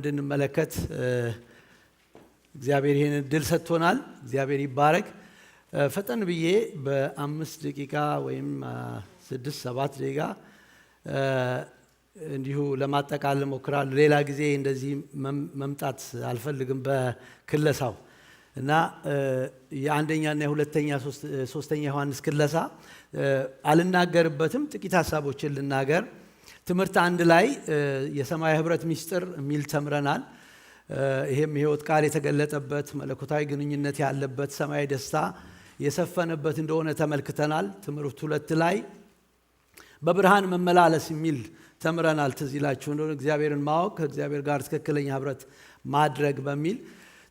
እንድንመለከት እግዚአብሔር ይሄንን ድል ሰጥቶናል። እግዚአብሔር ይባረክ። ፈጠን ብዬ በ5 ደቂቃ ወይም 6-7 ደቂቃ እንዲሁ ለማጠቃለል ሞክራለሁ። ሌላ ጊዜ እንደዚህ መምጣት አልፈልግም በክለሳው እና የአንደኛና የሁለተኛ ሶስተኛ ዮሐንስ ክለሳ አልናገርበትም። ጥቂት ሐሳቦችን ልናገር። ትምህርት 1 ላይ የሰማይ ህብረት ምስጢር የሚል ተምረናል። ይሄም የሕይወት ቃል የተገለጠበት መለኮታዊ ግንኙነት ያለበት ሰማያዊ ደስታ የሰፈነበት እንደሆነ ተመልክተናል። ትምህርት 2 ላይ በብርሃን መመላለስ የሚል ተምረናል። ትዝ ይላችሁ እንደሆነ እግዚአብሔርን ማወቅ ከእግዚአብሔር ጋር ትክክለኛ ህብረት ማድረግ በሚል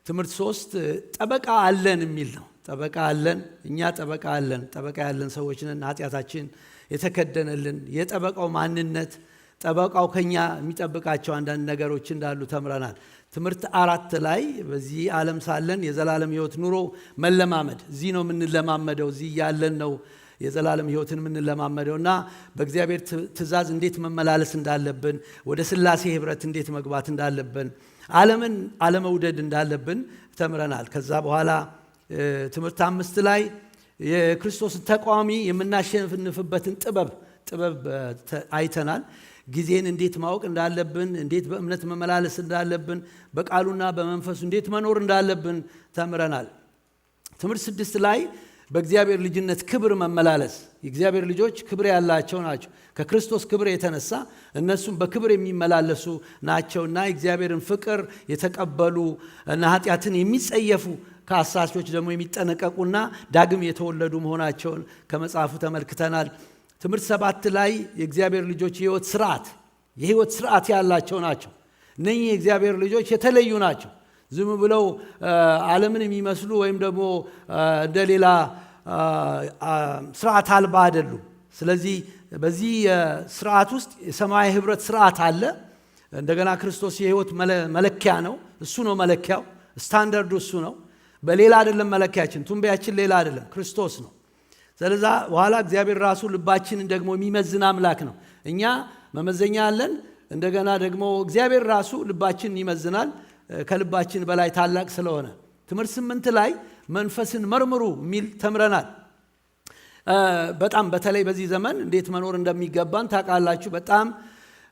ትምህርት 3 ጠበቃ አለን የሚል ነው። ጠበቃ አለን፣ እኛ ጠበቃ አለን። ጠበቃ ያለን ሰዎች ነን። ኃጢአታችን የተከደነልን የጠበቃው ማንነት፣ ጠበቃው ከኛ የሚጠብቃቸው አንዳንድ ነገሮች እንዳሉ ተምረናል። ትምህርት 4 ላይ በዚህ ዓለም ሳለን የዘላለም ህይወት ኑሮ መለማመድ፣ እዚህ ነው የምንለማመደው፣ እዚህ ያለን ነው የዘላለም ህይወትን የምንለማመደው እና በእግዚአብሔር ትእዛዝ እንዴት መመላለስ እንዳለብን፣ ወደ ሥላሴ ህብረት እንዴት መግባት እንዳለብን፣ ዓለምን አለመውደድ እንዳለብን ተምረናል። ከዛ በኋላ ትምህርት 5 ላይ የክርስቶስን ተቃዋሚ የምናሸንፍበትን ጥበብ አይተናል። ጊዜን እንዴት ማወቅ እንዳለብን፣ እንዴት በእምነት መመላለስ እንዳለብን፣ በቃሉና በመንፈሱ እንዴት መኖር እንዳለብን ተምረናል። ትምህርት 6 ላይ በእግዚአብሔር ልጅነት ክብር መመላለስ፣ የእግዚአብሔር ልጆች ክብር ያላቸው ናቸው። ከክርስቶስ ክብር የተነሳ እነሱም በክብር የሚመላለሱ ናቸውና የእግዚአብሔርን ፍቅር የተቀበሉ እና ኃጢአትን የሚጸየፉ ከአሳቾች ደግሞ የሚጠነቀቁና ዳግም የተወለዱ መሆናቸውን ከመጽሐፉ ተመልክተናል። ትምህርት 7 ላይ የእግዚአብሔር ልጆች የህይወት ስርዓት ያላቸው ናቸው። እነኚህ የእግዚአብሔር ልጆች የተለዩ ናቸው። ዝም ብለው ዓለምን የሚመስሉ ወይም ደግሞ እንደሌላ ስርዓት አልባ አይደሉም። ስለዚህ በዚህ ስርዓት ውስጥ የሰማያዊ ህብረት ስርዓት አለ። እንደገና ክርስቶስ የህይወት መለኪያ ነው። እሱ ነው መለኪያው፣ ስታንዳርዱ እሱ ነው። በሌላ አይደለም መለኪያችን፣ ቱንቢያችን ሌላ አይደለም፣ ክርስቶስ ነው። ስለዛ በኋላ እግዚአብሔር ራሱ ልባችንን ደግሞ የሚመዝን አምላክ ነው። እኛ መመዘኛ አለን። እንደገና ደግሞ እግዚአብሔር ራሱ ልባችንን ይመዝናል፣ ከልባችን በላይ ታላቅ ስለሆነ። ትምህርት 8 ላይ መንፈስን መርምሩ የሚል ተምረናል። በጣም በተለይ በዚህ ዘመን እንዴት መኖር እንደሚገባን ታውቃላችሁ። በጣም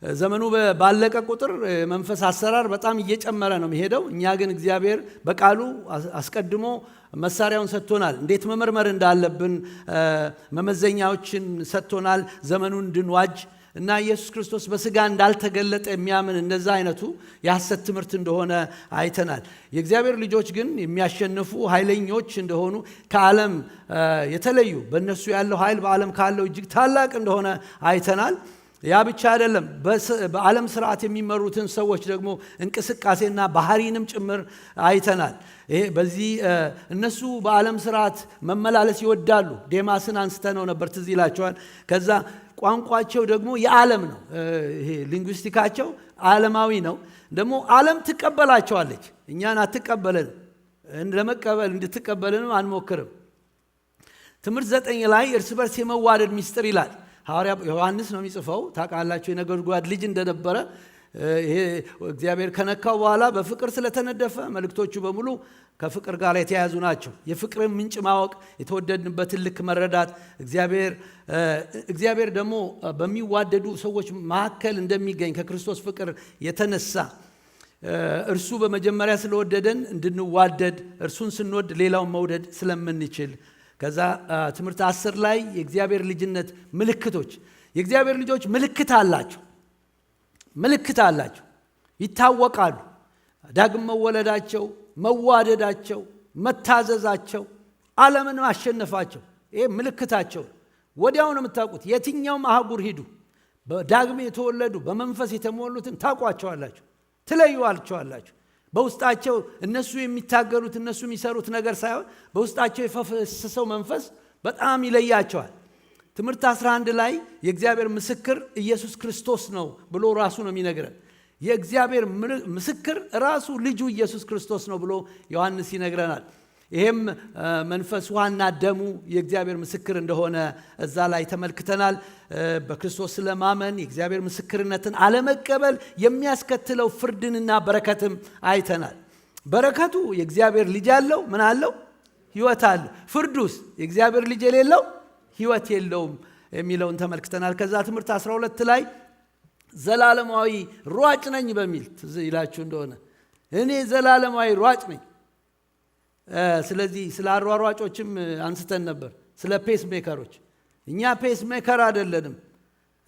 ዘመኑ ባለቀ ቁጥር መንፈስ አሰራር በጣም እየጨመረ ነው የሚሄደው። እኛ ግን እግዚአብሔር በቃሉ አስቀድሞ መሳሪያውን ሰጥቶናል። እንዴት መመርመር እንዳለብን መመዘኛዎችን ሰጥቶናል፣ ዘመኑን እንድንዋጅ እና ኢየሱስ ክርስቶስ በስጋ እንዳልተገለጠ የሚያምን እንደዛ አይነቱ የሐሰት ትምህርት እንደሆነ አይተናል። የእግዚአብሔር ልጆች ግን የሚያሸንፉ ኃይለኞች እንደሆኑ፣ ከዓለም የተለዩ በእነሱ ያለው ኃይል በዓለም ካለው እጅግ ታላቅ እንደሆነ አይተናል። ያ ብቻ አይደለም። በዓለም ስርዓት የሚመሩትን ሰዎች ደግሞ እንቅስቃሴና ባህሪንም ጭምር አይተናል። ይሄ በዚህ እነሱ በዓለም ስርዓት መመላለስ ይወዳሉ። ዴማስን አንስተነው ነበር፣ ትዝ ይላቸዋል። ከዛ ቋንቋቸው ደግሞ የዓለም ነው። ይሄ ሊንጉስቲካቸው ዓለማዊ ነው። ደግሞ ዓለም ትቀበላቸዋለች፣ እኛን አትቀበለን። ለመቀበል እንድትቀበልንም አንሞክርም። ትምህርት 9 ላይ እርስ በርስ የመዋደድ ምስጢር ይላል። ሐዋርያ ዮሐንስ ነው የሚጽፈው። ታውቃላችሁ የነጎድጓድ ልጅ እንደነበረ። ይሄ እግዚአብሔር ከነካው በኋላ በፍቅር ስለተነደፈ መልእክቶቹ በሙሉ ከፍቅር ጋር የተያያዙ ናቸው። የፍቅርን ምንጭ ማወቅ፣ የተወደድንበትን ልክ መረዳት፣ እግዚአብሔር ደግሞ በሚዋደዱ ሰዎች መካከል እንደሚገኝ ከክርስቶስ ፍቅር የተነሳ እርሱ በመጀመሪያ ስለወደደን እንድንዋደድ፣ እርሱን ስንወድ ሌላውን መውደድ ስለምንችል። ከዛ ትምህርት 10 ላይ የእግዚአብሔር ልጅነት ምልክቶች፣ የእግዚአብሔር ልጆች ምልክት አላቸው፣ ይታወቃሉ። ዳግም መወለዳቸው፣ መዋደዳቸው፣ መታዘዛቸው፣ ዓለምን ማሸነፋቸው፣ ይሄ ምልክታቸው። ወዲያው ነው የምታውቁት። የትኛውም አህጉር ሂዱ፣ በዳግም የተወለዱ በመንፈስ የተሞሉትን ታውቋቸዋላችሁ፣ ትለዩዋቸዋላችሁ። በውስጣቸው እነሱ የሚታገሉት እነሱ የሚሰሩት ነገር ሳይሆን በውስጣቸው የፈሰሰው መንፈስ በጣም ይለያቸዋል። ትምህርት 11 ላይ የእግዚአብሔር ምስክር ኢየሱስ ክርስቶስ ነው ብሎ ራሱ ነው የሚነግረን። የእግዚአብሔር ምስክር ራሱ ልጁ ኢየሱስ ክርስቶስ ነው ብሎ ዮሐንስ ይነግረናል። ይሄም መንፈስ ውሃና ደሙ የእግዚአብሔር ምስክር እንደሆነ እዛ ላይ ተመልክተናል። በክርስቶስ ስለማመን የእግዚአብሔር ምስክርነትን አለመቀበል የሚያስከትለው ፍርድንና በረከትም አይተናል። በረከቱ የእግዚአብሔር ልጅ ያለው ምን አለው? ሕይወት አለው። ፍርዱስ የእግዚአብሔር ልጅ የሌለው ሕይወት የለውም የሚለውን ተመልክተናል። ከዛ ትምህርት 12 ላይ ዘላለማዊ ሯጭ ነኝ በሚል ትዝ ይላችሁ እንደሆነ እኔ ዘላለማዊ ሯጭ ነኝ። ስለዚህ ስለ አሯሯጮችም አንስተን ነበር፣ ስለ ፔስ ሜከሮች። እኛ ፔስ ሜከር አይደለንም፣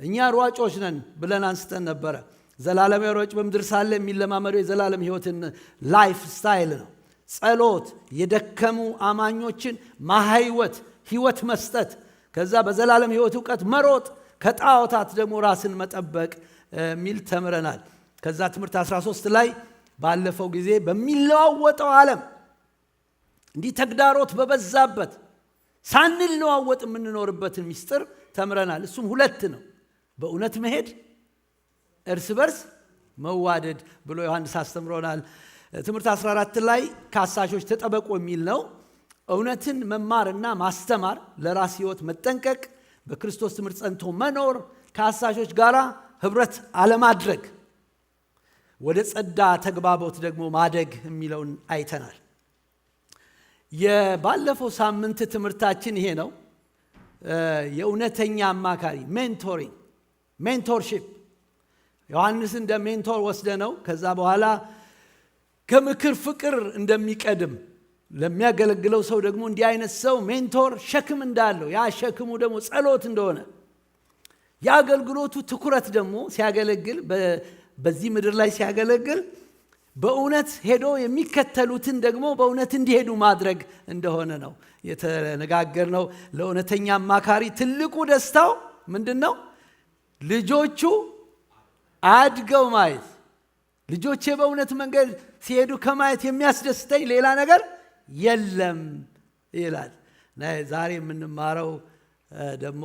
እኛ ሯጮች ነን ብለን አንስተን ነበረ። ዘላለማዊ ሯጭ በምድር ሳለ የሚለማመደው የዘላለም ሕይወትን ላይፍ ስታይል ነው። ጸሎት፣ የደከሙ አማኞችን ማህይወት ሕይወት መስጠት፣ ከዛ በዘላለም ሕይወት እውቀት መሮጥ፣ ከጣዖታት ደግሞ ራስን መጠበቅ ሚል ተምረናል። ከዛ ትምህርት 13 ላይ ባለፈው ጊዜ በሚለዋወጠው ዓለም እንዲህ ተግዳሮት በበዛበት ሳንለዋወጥ የምንኖርበትን ምስጢር ተምረናል። እሱም ሁለት ነው፣ በእውነት መሄድ፣ እርስ በርስ መዋደድ ብሎ ዮሐንስ አስተምሮናል። ትምህርት 14 ላይ ከአሳሾች ተጠበቁ የሚል ነው። እውነትን መማርና ማስተማር፣ ለራስ ሕይወት መጠንቀቅ፣ በክርስቶስ ትምህርት ጸንቶ መኖር፣ ከአሳሾች ጋር ህብረት አለማድረግ፣ ወደ ጸዳ ተግባቦት ደግሞ ማደግ የሚለውን አይተናል። የባለፈው ሳምንት ትምህርታችን ይሄ ነው። የእውነተኛ አማካሪ ሜንቶርሺፕ። ዮሐንስ እንደ ሜንቶር ወስደ ነው። ከዛ በኋላ ከምክር ፍቅር እንደሚቀድም ለሚያገለግለው ሰው ደግሞ እንዲህ አይነት ሰው ሜንቶር ሸክም እንዳለው፣ ያ ሸክሙ ደግሞ ጸሎት እንደሆነ፣ የአገልግሎቱ ትኩረት ደግሞ ሲያገለግል በዚህ ምድር ላይ ሲያገለግል በእውነት ሄዶ የሚከተሉትን ደግሞ በእውነት እንዲሄዱ ማድረግ እንደሆነ ነው የተነጋገርነው። ለእውነተኛ አማካሪ ትልቁ ደስታው ምንድን ነው? ልጆቹ አድገው ማየት። ልጆቼ በእውነት መንገድ ሲሄዱ ከማየት የሚያስደስተኝ ሌላ ነገር የለም ይላል። ዛሬ የምንማረው ደግሞ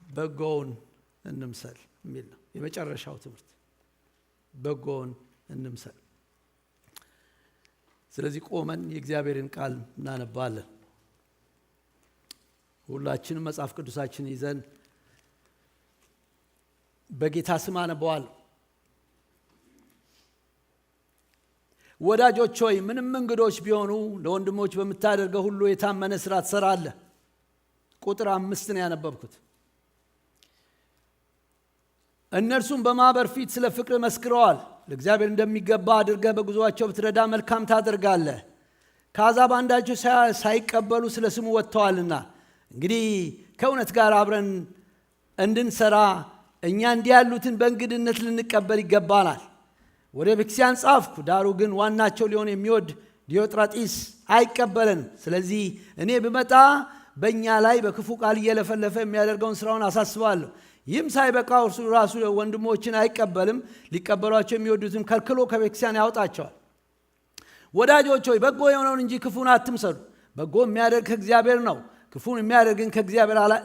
በጎውን እንምሰል የሚል ነው። የመጨረሻው ትምህርት በጎውን እንምሰል። ስለዚህ ቆመን የእግዚአብሔርን ቃል እናነባለን። ሁላችንም መጽሐፍ ቅዱሳችን ይዘን በጌታ ስም አነበዋለሁ። ወዳጆች ሆይ ምንም እንግዶች ቢሆኑ ለወንድሞች በምታደርገው ሁሉ የታመነ ሥራ ትሠራለህ። ቁጥር 5 ነው ያነበብኩት። እነርሱም በማኅበር ፊት ስለ ፍቅር መስክረዋል። ለእግዚአብሔር እንደሚገባ አድርገህ በጉዞአቸው ብትረዳ መልካም ታደርጋለህ። ከአሕዛብ አንዳቸው ሳይቀበሉ ስለ ስሙ ወጥተዋልና፣ እንግዲህ ከእውነት ጋር አብረን እንድንሰራ እኛ እንዲህ ያሉትን በእንግድነት ልንቀበል ይገባናል። ወደ ቤተክርስቲያን ጻፍኩ፣ ዳሩ ግን ዋናቸው ሊሆን የሚወድ ዲዮጥራጢስ አይቀበለንም። ስለዚህ እኔ ብመጣ በእኛ ላይ በክፉ ቃል እየለፈለፈ የሚያደርገውን ሥራውን አሳስባለሁ። ይህም ሳይበቃ እርሱ ራሱ ወንድሞችን አይቀበልም፣ ሊቀበሏቸው የሚወዱትም ከልክሎ ከቤተክርስቲያን ያወጣቸዋል። ወዳጆች ሆይ በጎ የሆነውን እንጂ ክፉን አትምሰሉ። በጎ የሚያደርግ ከእግዚአብሔር ነው፣ ክፉን የሚያደርግን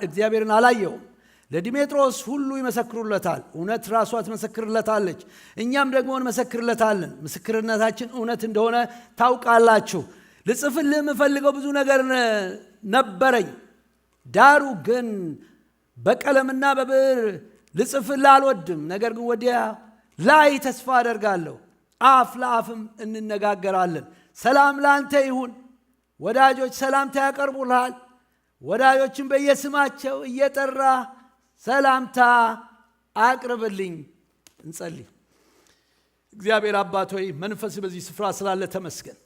እግዚአብሔርን አላየውም። ለዲሜጥሮስ ሁሉ ይመሰክሩለታል፣ እውነት ራሷ ትመሰክርለታለች፣ እኛም ደግሞ እንመሰክርለታለን። ምስክርነታችን እውነት እንደሆነ ታውቃላችሁ። ልጽፍልህ የምፈልገው ብዙ ነገር ነበረኝ፣ ዳሩ ግን በቀለምና በብዕር ልጽፍልህ አልወድም። ነገር ግን ወዲያ ላይ ተስፋ አደርጋለሁ፣ አፍ ለአፍም እንነጋገራለን። ሰላም ለአንተ ይሁን። ወዳጆች ሰላምታ ያቀርቡልሃል። ወዳጆችን በየስማቸው እየጠራ ሰላምታ አቅርብልኝ። እንጸልይ። እግዚአብሔር አባት ሆይ መንፈስ በዚህ ስፍራ ስላለ ተመስገን።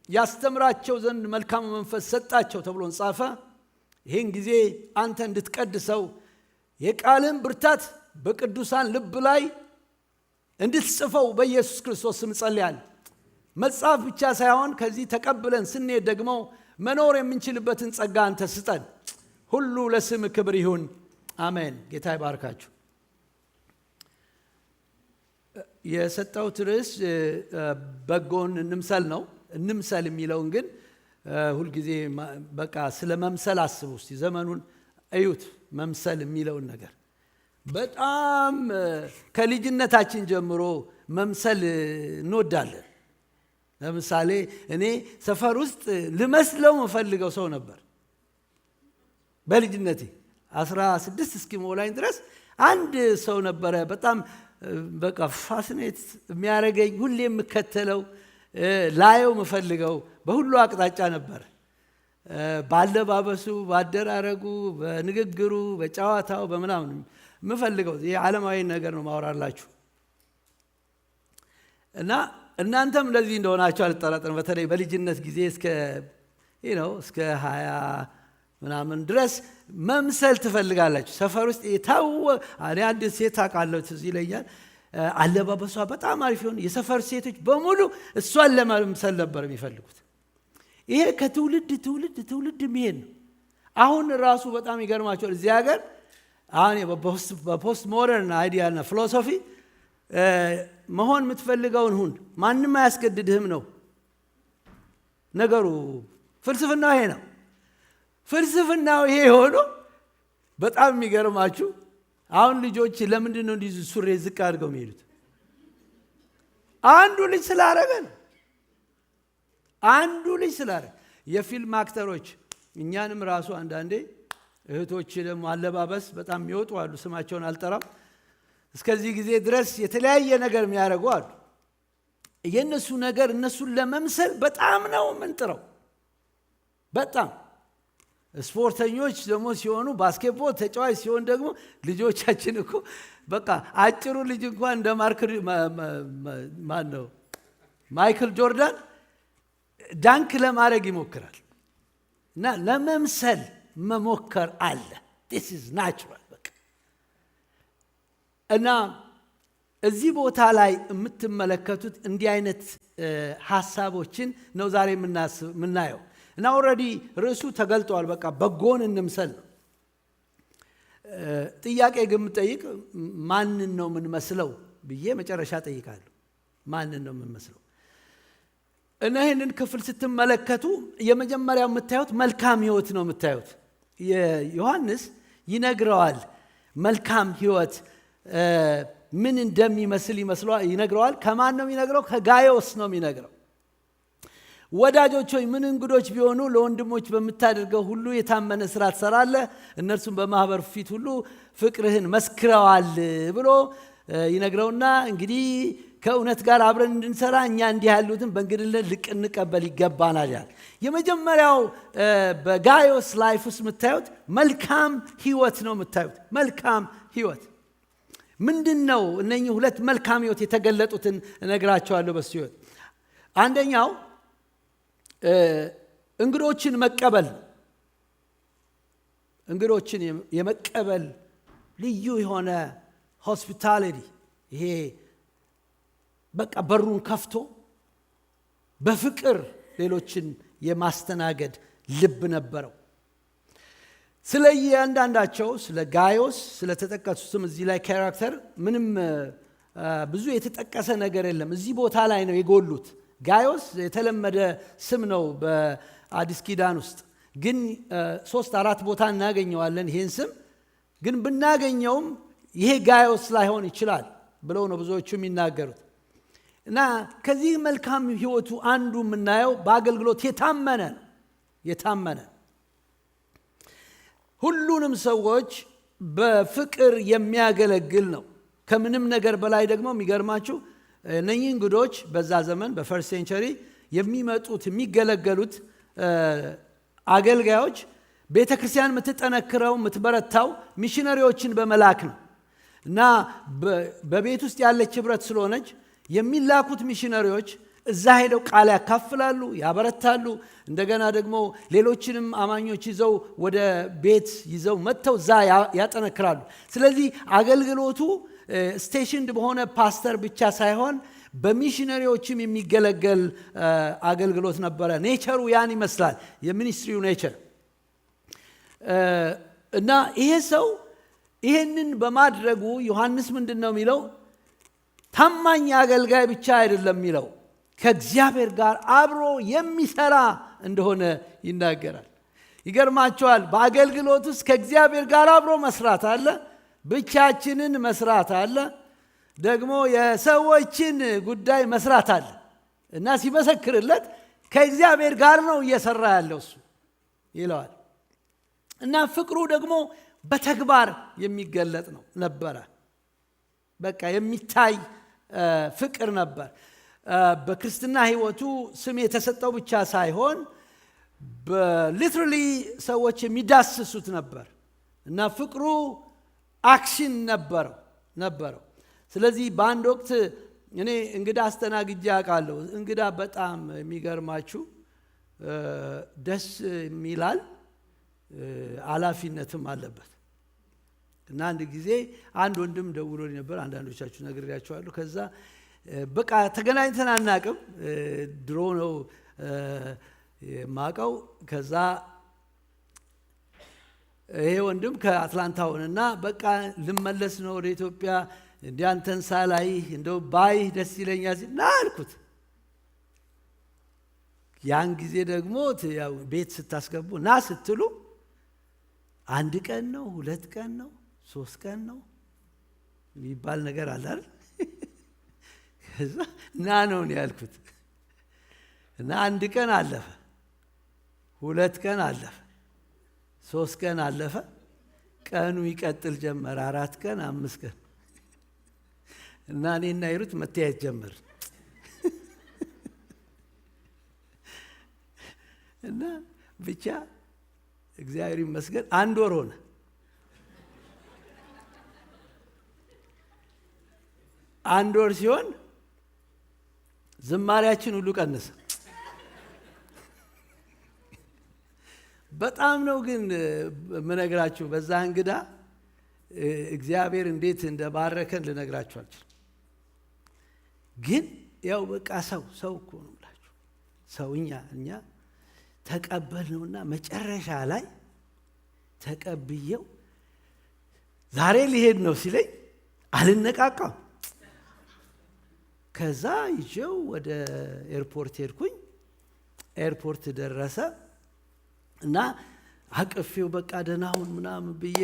ያስተምራቸው ዘንድ መልካም መንፈስ ሰጣቸው ተብሎ ጻፈ። ይህን ጊዜ አንተ እንድትቀድሰው የቃልን ብርታት በቅዱሳን ልብ ላይ እንድትጽፈው በኢየሱስ ክርስቶስ ስም ጸልያለሁ። መጽሐፍ ብቻ ሳይሆን ከዚህ ተቀብለን ስንሄድ ደግሞ መኖር የምንችልበትን ጸጋ አንተ ስጠን። ሁሉ ለስም ክብር ይሁን፣ አሜን። ጌታ ይባርካችሁ። የሰጠሁት ርዕስ በጎን እንምሰል ነው። እንምሰል የሚለውን ግን ሁልጊዜ በቃ ስለ መምሰል አስቡ እስቲ። ዘመኑን እዩት። መምሰል የሚለውን ነገር በጣም ከልጅነታችን ጀምሮ መምሰል እንወዳለን። ለምሳሌ እኔ ሰፈር ውስጥ ልመስለው የምፈልገው ሰው ነበር በልጅነቴ 16 እስኪሞላኝ ድረስ አንድ ሰው ነበረ በጣም በቃ ፋሲኔት የሚያደርገኝ ሁሌ የምከተለው ላየው የምፈልገው በሁሉ አቅጣጫ ነበር ባለባበሱ ባደራረጉ በንግግሩ በጨዋታው በመናምን የምፈልገው ይሄ ዓለማዊ ነገር ነው ማወራላችሁ እና እናንተም እንደዚህ እንደሆናችሁ አልጠራጠርም በተለይ በልጅነት ጊዜ እስከ 20 ምናምን ድረስ መምሰል ትፈልጋላችሁ ሰፈር ውስጥ እኔ አንድ ሴት አውቃለሁ ትዝ ይለኛል አለባበሷ በጣም አሪፍ ይሆን የሰፈር ሴቶች በሙሉ እሷን ለመምሰል ነበር የሚፈልጉት ይሄ ከትውልድ ትውልድ የሚሄድ ነው አሁን ራሱ በጣም ይገርማቸዋል እዚህ ሀገር አሁን በፖስት ሞደርን አይዲያና ፊሎሶፊ መሆን የምትፈልገውን ሁን ማንም አያስገድድህም ነው ነገሩ ፍልስፍናው ይሄ ነው ፍልስፍናው ይሄ ሆኖ በጣም የሚገርማችሁ አሁን ልጆች ለምንድን ነው እንዲህ ሱሪ ዝቅ አድርገው የሚሄዱት አንዱ ልጅ ስላረገ ነው አንዱ ልጅ ስላረገ የፊልም አክተሮች እኛንም ራሱ አንዳንዴ እህቶች ደግሞ አለባበስ በጣም የሚወጡ አሉ ስማቸውን አልጠራም እስከዚህ ጊዜ ድረስ የተለያየ ነገር የሚያደርጉ አሉ የነሱ ነገር እነሱን ለመምሰል በጣም ነው ምንጥረው በጣም ስፖርተኞች ደግሞ ሲሆኑ ባስኬትቦል ተጫዋች ሲሆን ደግሞ ልጆቻችን እኮ በቃ አጭሩ ልጅ እንኳን እንደ ማይክል ጆርዳን ዳንክ ለማድረግ ይሞክራል እና ለመምሰል መሞከር አለ this is natural በቃ እና እዚህ ቦታ ላይ የምትመለከቱት እንዲህ አይነት ሐሳቦችን ነው ዛሬ የምናየው እና ኦሬዲ ርዕሱ ተገልጧል በቃ በጎን እንምሰል ጥያቄ ግን ጠይቅ ማንን ነው የምንመስለው ብዬ መጨረሻ ጠይቃለሁ ማንን ነው የምንመስለው እና ይሄንን ክፍል ስትመለከቱ የመጀመሪያው የምታዩት መልካም ህይወት ነው የምታዩት ዮሐንስ ይነግረዋል መልካም ህይወት ምን እንደሚመስል ይነግረዋል ከማን ነው የሚነግረው ከጋዮስ ነው የሚነግረው ወዳጆች ሆይ ምን እንግዶች ቢሆኑ ለወንድሞች በምታደርገው ሁሉ የታመነ ስራ ትሰራለህ እነርሱም በማህበር ፊት ሁሉ ፍቅርህን መስክረዋል ብሎ ይነግረውና እንግዲህ ከእውነት ጋር አብረን እንድንሰራ እኛ እንዲህ ያሉትን በእንግድነት ልንቀበል ይገባናል ያል የመጀመሪያው በጋዮስ ላይፍ ውስጥ የምታዩት መልካም ህይወት ነው የምታዩት መልካም ህይወት ምንድነው እነኚህ ሁለት መልካም ህይወት የተገለጡትን እነግራቸዋለሁ በሱ ህይወት አንደኛው እንግዶችን መቀበል እንግዶችን የመቀበል ልዩ የሆነ ሆስፒታሊቲ ይሄ በቃ በሩን ከፍቶ በፍቅር ሌሎችን የማስተናገድ ልብ ነበረው ስለ እያንዳንዳቸው ስለ ጋዮስ ስለ ተጠቀሱትም እዚህ ላይ ካራክተር ምንም ብዙ የተጠቀሰ ነገር የለም እዚህ ቦታ ላይ ነው የጎሉት ጋዮስ የተለመደ ስም ነው በአዲስ ኪዳን ውስጥ ግን 3-4 ቦታ እናገኘዋለን ይሄን ስም ግን ብናገኘውም ይሄ ጋዮስ ላይሆን ይችላል ብለው ነው ብዙዎቹ የሚናገሩት እና ከዚህ መልካም ህይወቱ አንዱ የምናየው በአገልግሎት የታመነ ሁሉንም ሰዎች በፍቅር የሚያገለግል ነው ከምንም ነገር በላይ ደግሞ የሚገርማችሁ እነኚህ እንግዶች በዛ ዘመን በፈርስት ሴንቸሪ የሚመጡት የሚገለገሉት አገልጋዮች ቤተክርስቲያን የምትጠነክረው የምትበረታው ሚሽነሪዎችን በመላክ ነው እና በቤት ውስጥ ያለች ህብረት ስለሆነች የሚላኩት ሚሽነሪዎች እዛ ሄደው ቃል ያካፍላሉ ያበረታሉ እንደገና ደግሞ ሌሎችንም አማኞች ይዘው ወደ ቤት ይዘው መጥተው እዛ ያጠነክራሉ ስለዚህ አገልግሎቱ ስቴሽንድ በሆነ ፓስተር ብቻ ሳይሆን በሚሽነሪዎችም የሚገለገል አገልግሎት ነበረ ኔቸሩ ያን ይመስላል የሚኒስትሪው ኔቸር እና ይሄ ሰው ይሄንን በማድረጉ ዮሐንስ ምንድነው የሚለው ታማኝ አገልጋይ ብቻ አይደለም የሚለው ከእግዚአብሔር ጋር አብሮ የሚሰራ እንደሆነ ይናገራል ይገርማቸዋል በአገልግሎት ውስጥ ከእግዚአብሔር ጋር አብሮ መስራት አለ ብቻችንን መስራት አለ ደግሞ የሰዎችን ጉዳይ መስራት አለ እና ሲመሰክርለት ከእግዚአብሔር ጋር ነው እየሰራ ያለው እሱ ይለዋል። እና ፍቅሩ ደግሞ በተግባር የሚገለጥ ነው ነበረ። በቃ የሚታይ ፍቅር ነበር። በክርስትና ህይወቱ ስም የተሰጠው ብቻ ሳይሆን በሊትራሊ ሰዎች የሚዳስሱት ነበር እና ፍቅሩ አክሽን ነበረው። ስለዚህ በአንድ ወቅት እኔ እንግዳ አስተናግጄ አውቃለሁ። እንግዳ በጣም የሚገርማችሁ ደስ የሚላል ኃላፊነትም አለበት። እና አንድ ጊዜ አንድ ወንድም ደውሎልኝ ነበር። አንዳንዶቻችሁ ነግሬያችኋለሁ። ከዛ በቃ ተገናኝተን አናውቅም፣ ድሮ ነው የማውቀው። ከዛ ይሄ ወንድም ከአትላንታ ሆነና በቃ ልመለስ ነው ወደ ኢትዮጵያ፣ እንዲህ አንተን ሳላይ እንደው ባይ ደስ ይለኛል ሲል ና አልኩት። ያን ጊዜ ደግሞ ቤት ስታስገቡ ና ስትሉ አንድ ቀን ነው 2 ቀን ነው 3 ቀን ነው የሚባል ነገር አለ አይደል? ከዛ ና ነው ያልኩት እና 1 ቀን አለፈ፣ 2 ቀን አለፈ፣ 3 ቀን አለፈ። ቀኑ ይቀጥል ጀመረ። 4 ቀን 5 ቀን እና እኔና ይሩት መተያየት ጀመር እና ብቻ እግዚአብሔር ይመስገን 1 ወር ሆነ። አንድ ወር ሲሆን ዝማሪያችን ሁሉ ቀነሰ። በጣም ነው ግን ምነግራችሁ በዛ እንግዳ እግዚአብሔር እንዴት እንደባረከን ልነግራችሁ አልችልም። ግን ያው በቃ ሰው እኮ ነው ብላችሁ እኛ ተቀበልነውና መጨረሻ ላይ ተቀብየው ዛሬ ሊሄድ ነው ሲለኝ አልነቃቃም። ከዛ ይዤው ወደ ኤርፖርት ሄድኩኝ። ኤርፖርት ደረሰ እና አቅፌው በቃ ደህና ሁን ምናምን ብዬ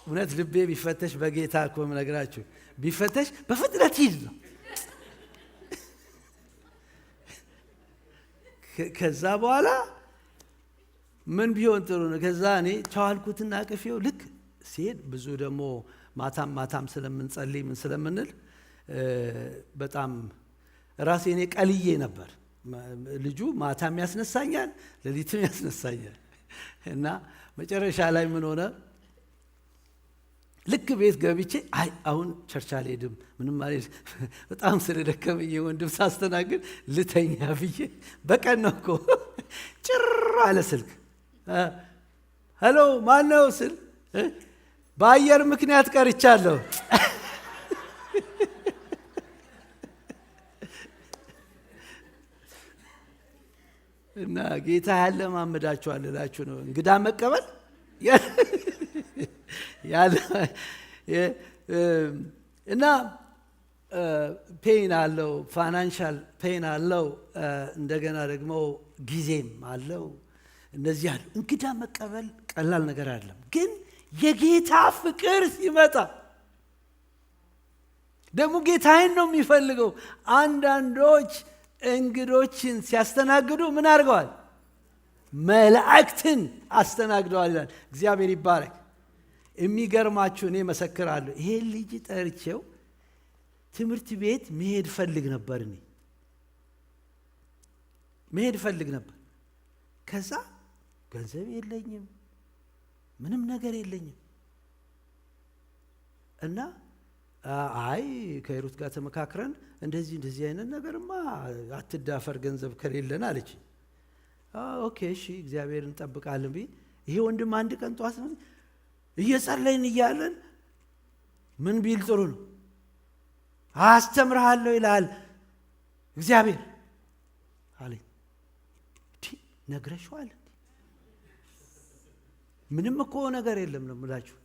እውነት ልቤ ቢፈተሽ በጌታ እኮ የምነግራችሁ ቢፈተሽ በፍጥነት ሂድ ነው። ከዛ በኋላ ምን ቢሆን ጥሩ ነው። ከዛ እኔ ቻልኩትና አቅፌው ልክ ሲሄድ ብዙ ደግሞ ማታም ስለምንጸልይ ምን ስለምንል በጣም ራሴ እኔ ቀልዬ ነበር። ልጁ ማታም ያስነሳኛል፣ ሌሊትም ያስነሳኛል። እና መጨረሻ ላይ ምን ሆነ፣ ልክ ቤት ገብቼ አሁን ቸርች አልሄድም ምንም ማለት በጣም ስለደከመኝ ወንድም ሳስተናግድ ልተኛ ብዬ በቀን ነው እኮ ጭር አለ ስልክ። ሄሎ ማነው ስል በአየር ምክንያት ቀርቻለሁ። እና ጌታ ያለማመዳችኋል እላችሁ ነው። እንግዳ መቀበል እና ፔን አለው፣ ፋይናንሻል ፔን አለው፣ እንደገና ደግሞ ጊዜም አለው። እነዚህ አሉ። እንግዳ መቀበል ቀላል ነገር አይደለም። ግን የጌታ ፍቅር ሲመጣ ደግሞ ጌታዬን ነው የሚፈልገው። አንዳንዶች እንግዶችን ሲያስተናግዱ ምን አድርገዋል? መላእክትን አስተናግደዋል ይላል። እግዚአብሔር ይባረክ። የሚገርማችሁ እኔ መሰክራለሁ፣ ይሄ ልጅ ጠርቼው ትምህርት ቤት መሄድ ፈልግ ነበር። መሄድ ፈልግ ነበር። ከዛ ገንዘብ የለኝም፣ ምንም ነገር የለኝም። እና ከሂሩት ጋር ተመካክረን እንደዚህ አይነት ነገርማ አትዳፈር ገንዘብ ከሌለን አለች። ኦኬ እሺ እግዚአብሔር እንጠብቃለን ብዬ ይሄ ወንድም አንድ ቀን ጧት ነው እየጸለይን እያለን ምን ቢል ጥሩ ነው፣ አስተምርሃለሁ ይላል እግዚአብሔር አለኝ። ነግረሽዋል? ምንም እኮ ነገር የለም ነው የምላችሁ።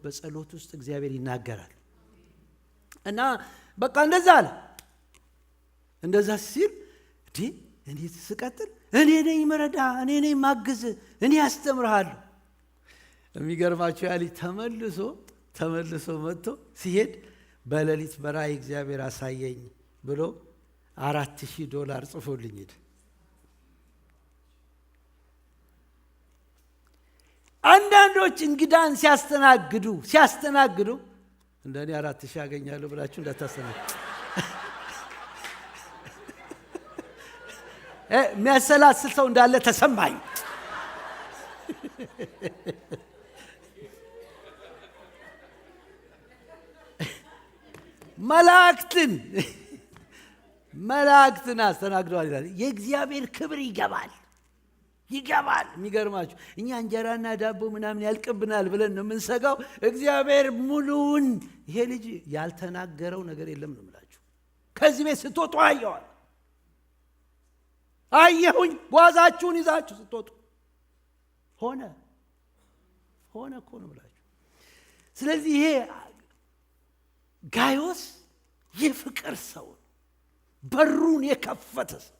በጸሎት ውስጥ እግዚአብሔር ይናገራል። እና በቃ እንደዛ አለ። እንደዛ ሲል እንዴት ስቀጥል እኔ ነኝ መረዳ፣ እኔ ነኝ ማግዝ፣ እኔ አስተምርሃለሁ። የሚገርማችሁ ያሊ ተመልሶ መጥቶ ሲሄድ በሌሊት በራእይ እግዚአብሔር አሳየኝ ብሎ $4,000 ጽፎልኝ ሄደ። አንዳንዶች እንግዳን ሲያስተናግዱ እንደኔ 4,000 ያገኛሉ ብላችሁ እንዳታስተናግዱ። የሚያሰላስል ሰው እንዳለ ተሰማኝ። መላእክትን አስተናግደዋል ይላል። የእግዚአብሔር ክብር ይገባል። የሚገርማችሁ እኛ እንጀራና ዳቦ ምናምን ያልቅብናል ብለን ነው የምንሰጋው። እግዚአብሔር ሙሉውን ይሄ ልጅ ያልተናገረው ነገር የለም ነው የምላችሁ። ከዚህ ቤት ስትወጡ አየሁኝ ጓዛችሁን ይዛችሁ ስትወጡ ሆነ እኮ ነው የምላችሁ። ስለዚህ ይሄ ጋዮስ የፍቅር ሰው በሩን የከፈተ ሰው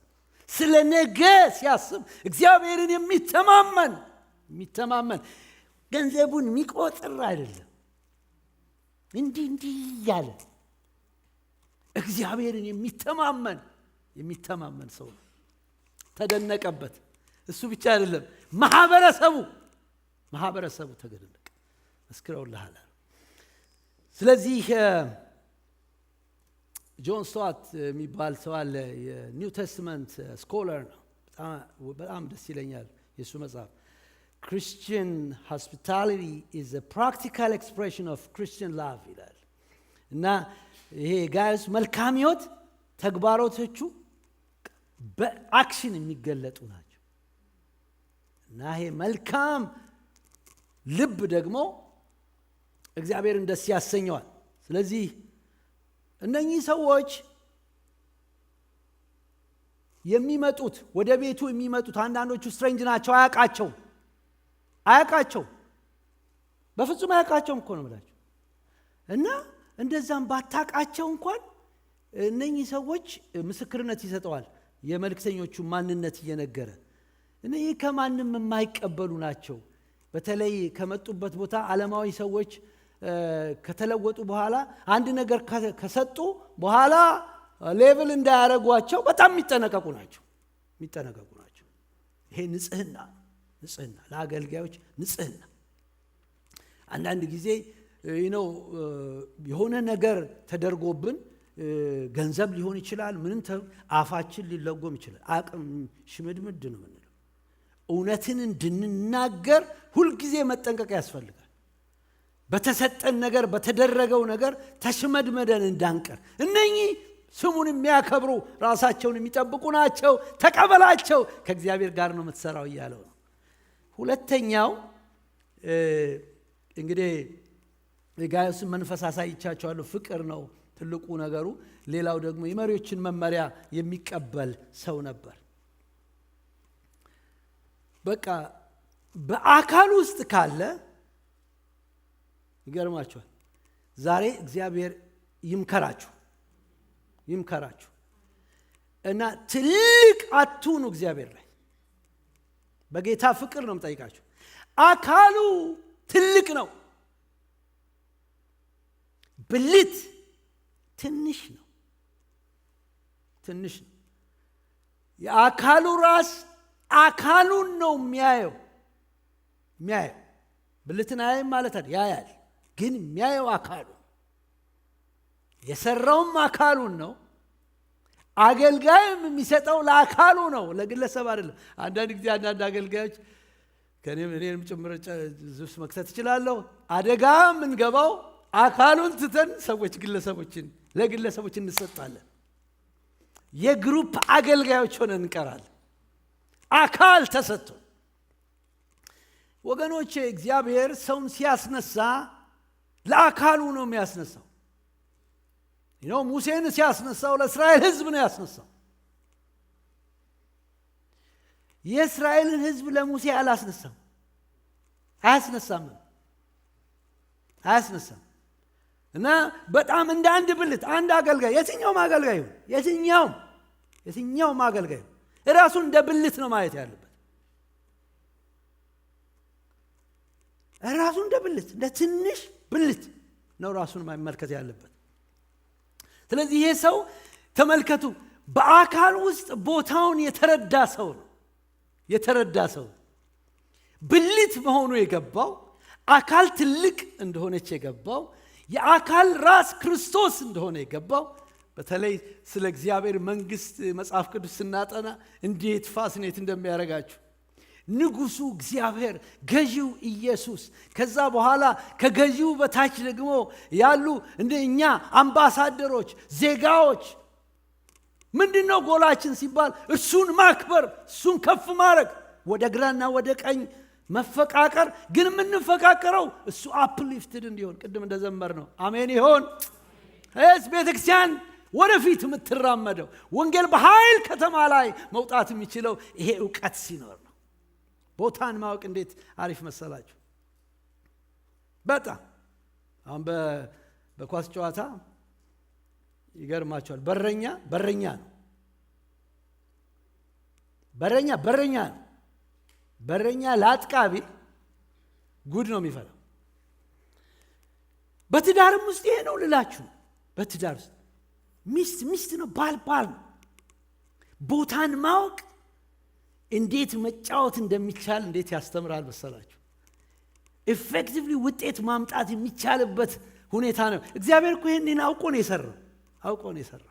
ስለ ነገ ሲያስብ እግዚአብሔርን የሚተማመን ገንዘቡን የሚቆጥር አይደለም። እንዲህ እያለ እግዚአብሔርን የሚተማመን ሰው ነው። ተደነቀበት። እሱ ብቻ አይደለም፣ ማህበረሰቡ ተደነቀ። መስክረውልሃል። ስለዚህ ጆን ስቱዋርት የሚባል ሰው አለ። የኒው ቴስትመንት ስኮለር ነው። በጣም ደስ ይለኛል የእሱ መጽሐፍ። ክርስቲያን ሆስፒታሊቲ ኢዝ a practical expression of Christian love ይላል። እና ይሄ ጋይስ መልካም ህይወት ተግባሮቶቹ በአክሽን የሚገለጡ ናቸው። እና ይሄ መልካም ልብ ደግሞ እግዚአብሔርን ደስ ያሰኘዋል። ስለዚህ እነኚህ ሰዎች የሚመጡት ወደ ቤቱ የሚመጡት አንዳንዶቹ ስትሬንጅ ናቸው። አያውቃቸው በፍጹም አያውቃቸውም እኮ ነው የምላቸው። እና እንደዛም ባታውቃቸው እንኳን እነኚህ ሰዎች ምስክርነት ይሰጠዋል። የመልእክተኞቹ ማንነት እየነገረ እነኚህ ከማንም የማይቀበሉ ናቸው። በተለይ ከመጡበት ቦታ ዓለማዊ ሰዎች ከተለወጡ በኋላ አንድ ነገር ከሰጡ በኋላ ሌቭል እንዳያረጓቸው በጣም የሚጠነቀቁ ናቸው። ይሄ ንጽህና ለአገልጋዮች ንጽህና። አንዳንድ ጊዜ የሆነ ነገር ተደርጎብን ገንዘብ ሊሆን ይችላል፣ ምንም አፋችን ሊለጎም ይችላል። አቅም ሽምድምድ ነው የምንለው። እውነትን እንድንናገር ሁልጊዜ መጠንቀቅ ያስፈልጋል። በተሰጠን ነገር በተደረገው ነገር ተሽመድመደን እንዳንቀር። እነኚህ ስሙን የሚያከብሩ ራሳቸውን የሚጠብቁ ናቸው። ተቀበላቸው፣ ከእግዚአብሔር ጋር ነው የምትሰራው እያለው ነው። ሁለተኛው እንግዲህ የጋዮስን መንፈስ አሳይቻቸዋለሁ። ፍቅር ነው ትልቁ ነገሩ። ሌላው ደግሞ የመሪዎችን መመሪያ የሚቀበል ሰው ነበር። በቃ በአካል ውስጥ ካለ ይገርማችኋል። ዛሬ እግዚአብሔር ይምከራችሁ እና ትልቅ አትሁኑ እግዚአብሔር ላይ። በጌታ ፍቅር ነው የምጠይቃችሁ። አካሉ ትልቅ ነው፣ ብልት ትንሽ ነው። የአካሉ ራስ አካሉን ነው የሚያየው። ብልትን አያይም ማለት አይደል፣ ያያል። ግን የሚያየው አካሉ የሰራውም አካሉን ነው። አገልጋይም የሚሰጠው ለአካሉ ነው፣ ለግለሰብ አይደለም። አንዳንድ ጊዜ አንዳንድ አገልጋዮች እኔንም ጭምር ዙስ መክተት እችላለሁ። አደጋ የምንገባው አካሉን ትተን ለግለሰቦች እንሰጣለን። የግሩፕ አገልጋዮች ሆነን እንቀራለን። አካል ተሰጥቶ ወገኖቼ፣ እግዚአብሔር ሰውን ሲያስነሳ ለአካሉ ነው የሚያስነሳው። ሙሴን ሲያስነሳው ለእስራኤል ሕዝብ ነው ያስነሳው። የእስራኤልን ሕዝብ ለሙሴ አያስነሳም። እና በጣም እንደ አንድ ብልት አንድ አገልጋይ የትኛውም አገልጋይ ራሱን እንደ ብልት ነው ማየት ያለበት። ራሱን እንደ ትንሽ ብልት ነው ራሱን መመልከት ያለበት። ስለዚህ ይሄ ሰው ተመልከቱ፣ በአካል ውስጥ ቦታውን የተረዳ ሰው ነው። ብልት መሆኑ የገባው፣ አካል ትልቅ እንደሆነች የገባው፣ የአካል ራስ ክርስቶስ እንደሆነ የገባው። በተለይ ስለ እግዚአብሔር መንግሥት መጽሐፍ ቅዱስ ስናጠና እንዴት ፋሲኔት እንደሚያደርጋችሁ ንጉሱ እግዚአብሔር፣ ገዢው ኢየሱስ፣ ከዛ በኋላ ከገዢው በታች ደግሞ ያሉ እንደ እኛ አምባሳደሮች፣ ዜጋዎች። ምንድነው ጎላችን ሲባል እርሱን ማክበር፣ እሱን ከፍ ማድረግ፣ ወደ ግራና ወደ ቀኝ መፈቃቀር። ግን የምንፈቃቀረው እሱ አፕሊፍትድ እንዲሆን ቅድም እንደዘመር ነው። አሜን ይሆን። ቤተክርስቲያን ወደፊት የምትራመደው ወንጌል በኃይል ከተማ ላይ መውጣት የሚችለው ይሄ ዕውቀት ሲኖር ነው። ቦታን ማወቅ እንዴት አሪፍ መሰላችሁ። በጣም አሁን በኳስ ጨዋታ ይገርማቸዋል። በረኛ ነው። በረኛ ለአጥቃቢ ጉድ ነው የሚፈላው። በትዳርም ውስጥ ይሄ ነው ልላችሁ። በትዳር ውስጥ ሚስት ነው፣ ባል ነው። ቦታን ማወቅ እንዴት መጫወት እንደሚቻል እንዴት ያስተምራል መሰላችሁ። ኢፌክቲቭሊ ውጤት ማምጣት የሚቻልበት ሁኔታ ነው። እግዚአብሔር እኮ ይሄንን አውቆ ነው የሰራው።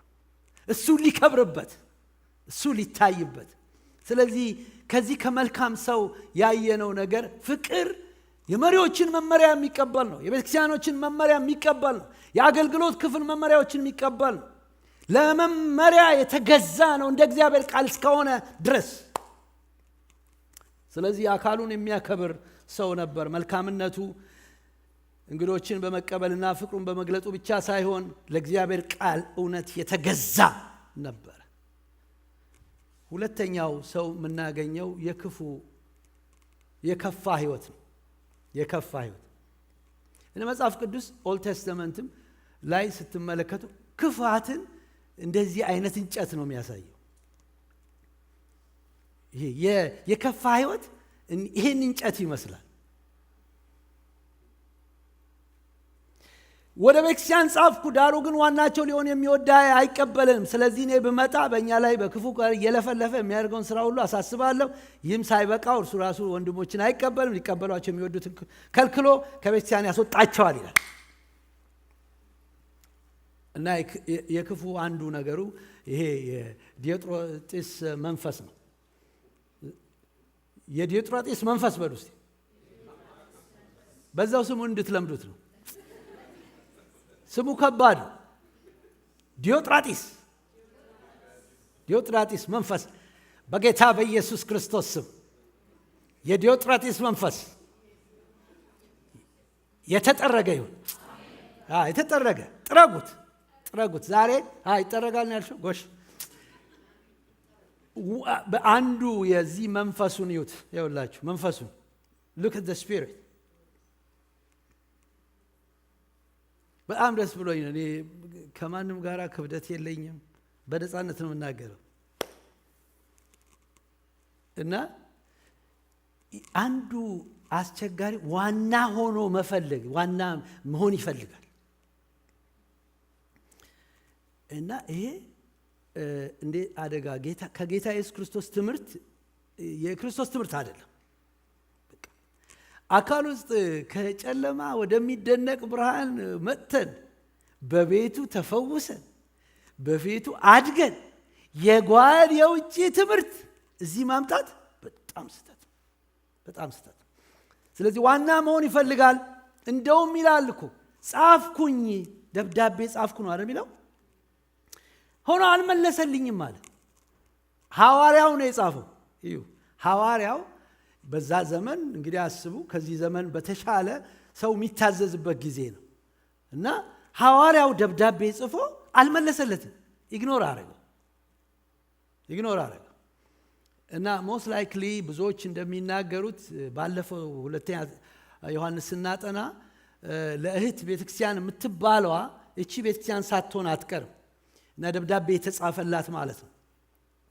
እሱ ሊከብርበት፣ እሱ ሊታይበት። ስለዚህ ከዚህ ከመልካም ሰው ያየነው ነገር ፍቅር የመሪዎችን መመሪያ የሚቀበል ነው። የቤተክርስቲያኖችን መመሪያ የሚቀበል ነው። የአገልግሎት ክፍል መመሪያዎችን የሚቀበል ነው። ለመመሪያ የተገዛ ነው እንደ እግዚአብሔር ቃል እስከሆነ ድረስ። ስለዚህ አካሉን የሚያከብር ሰው ነበር። መልካምነቱ እንግዶችን በመቀበልና ፍቅሩን በመግለጡ ብቻ ሳይሆን ለእግዚአብሔር ቃል እውነት የተገዛ ነበር። ሁለተኛው ሰው የምናገኘው የከፋ ህይወት ነው። የከፋ ህይወት እነ መጽሐፍ ቅዱስ ኦልድ ቴስተመንትም ላይ ስትመለከቱ ክፋትን እንደዚህ አይነት እንጨት ነው የሚያሳየው። ይሄ የከፋ ህይወት ይሄን እንጨት ይመስላል። ወደ ቤተክርስቲያን ጻፍኩ፣ ዳሩ ግን ዋናቸው ሊሆን የሚወዳ አይቀበልንም። ስለዚህ እኔ ብመጣ በእኛ ላይ በክፉ ቃል እየለፈለፈ የሚያደርገውን ስራ ሁሉ አሳስባለሁ። ይህም ሳይበቃው እርሱ ራሱ ወንድሞችን አይቀበልም፣ ሊቀበሏቸው የሚወዱትን ከልክሎ ከቤተክርስቲያን ያስወጣቸዋል ይላል። እና የክፉ አንዱ ነገሩ ይሄ የዲዮጥሮጢስ መንፈስ ነው። የዲዮጥሮጢስ መንፈስ በሉ እስቲ። በዛው ስሙ እንድትለምዱት ነው። ስሙ ከባድ። ዲዮጥሮጢስ መንፈስ በጌታ በኢየሱስ ክርስቶስ ስም የዲዮጥሮጢስ መንፈስ የተጠረገ ይሁን። የተጠረገ ጥረጉት። ዛሬ ይጠረጋል ነው ያልሽው። ጎሽ በአንዱ የዚህ መንፈሱን ይዩት። ይኸውላችሁ መንፈሱን look at the spirit። በጣም ደስ ብሎኝ ነው። እኔ ከማንም ጋር ክብደት የለኝም፣ በነፃነት ነው የምናገረው። እና አንዱ አስቸጋሪ ዋና ሆኖ ዋና መሆን ይፈልጋል። እና ይሄ እንደ አደጋ ከጌታ ኢየሱስ ክርስቶስ ትምህርት የክርስቶስ ትምህርት አይደለም። አካል ውስጥ ከጨለማ ወደሚደነቅ ብርሃን መጥተን በቤቱ ተፈውሰን በቤቱ አድገን የውጭ ትምህርት እዚህ ማምጣት በጣም ስህተት። ስለዚህ ዋና መሆን ይፈልጋል። እንደውም ይላል እኮ ጻፍኩኝ፣ ደብዳቤ ጻፍኩ ነው አይደል የሚለው። ሆኖ አልመለሰልኝም ማለት ሐዋርያው ነው የጻፈው። እዩ ሐዋርያው በዛ ዘመን እንግዲህ አስቡ፣ ከዚህ ዘመን በተሻለ ሰው የሚታዘዝበት ጊዜ ነው። እና ሐዋርያው ደብዳቤ ጽፎ አልመለሰለትም፣ ኢግኖር አረገው። እና ሞስት ላይክሊ ብዙዎች እንደሚናገሩት ባለፈው ሁለተኛ ዮሐንስ ስናጠና ለእህት ቤተክርስቲያን የምትባለዋ እቺ ቤተክርስቲያን ሳትሆን አትቀርም እና ደብዳቤ የተጻፈላት ማለት ነው።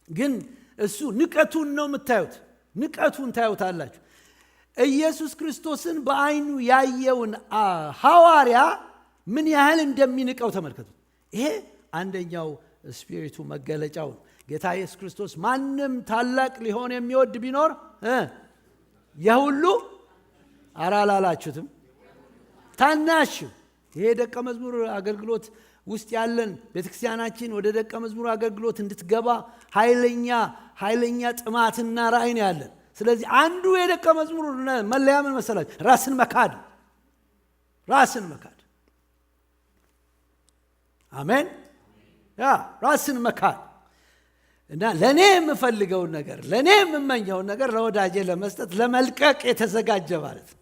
ግን እሱ ንቀቱን ነው የምታዩት። ንቀቱን ታዩታላችሁ። ኢየሱስ ክርስቶስን በአይኑ ያየውን ሐዋርያ ምን ያህል እንደሚንቀው ተመልከቱ። ይሄ አንደኛው ስፒሪቱ መገለጫው። ጌታ ኢየሱስ ክርስቶስ ማንም ታላቅ ሊሆን የሚወድ ቢኖር የሁሉ አላላችሁትም ታናሽ። ይሄ ደቀ መዝሙር አገልግሎት ውስጥ ያለን ቤተክርስቲያናችን ወደ ደቀ መዝሙር አገልግሎት እንድትገባ ኃይለኛ ጥማትና ራእይ ነው ያለን። ስለዚህ አንዱ የደቀ መዝሙር መለያ ምን መሰላችሁ? ራስን መካድ። አሜን። ራስን መካድ እና ለኔ የምፈልገውን ነገር ለኔ የምመኘውን ነገር ለወዳጄ ለመስጠት ለመልቀቅ የተዘጋጀ ማለት ነው።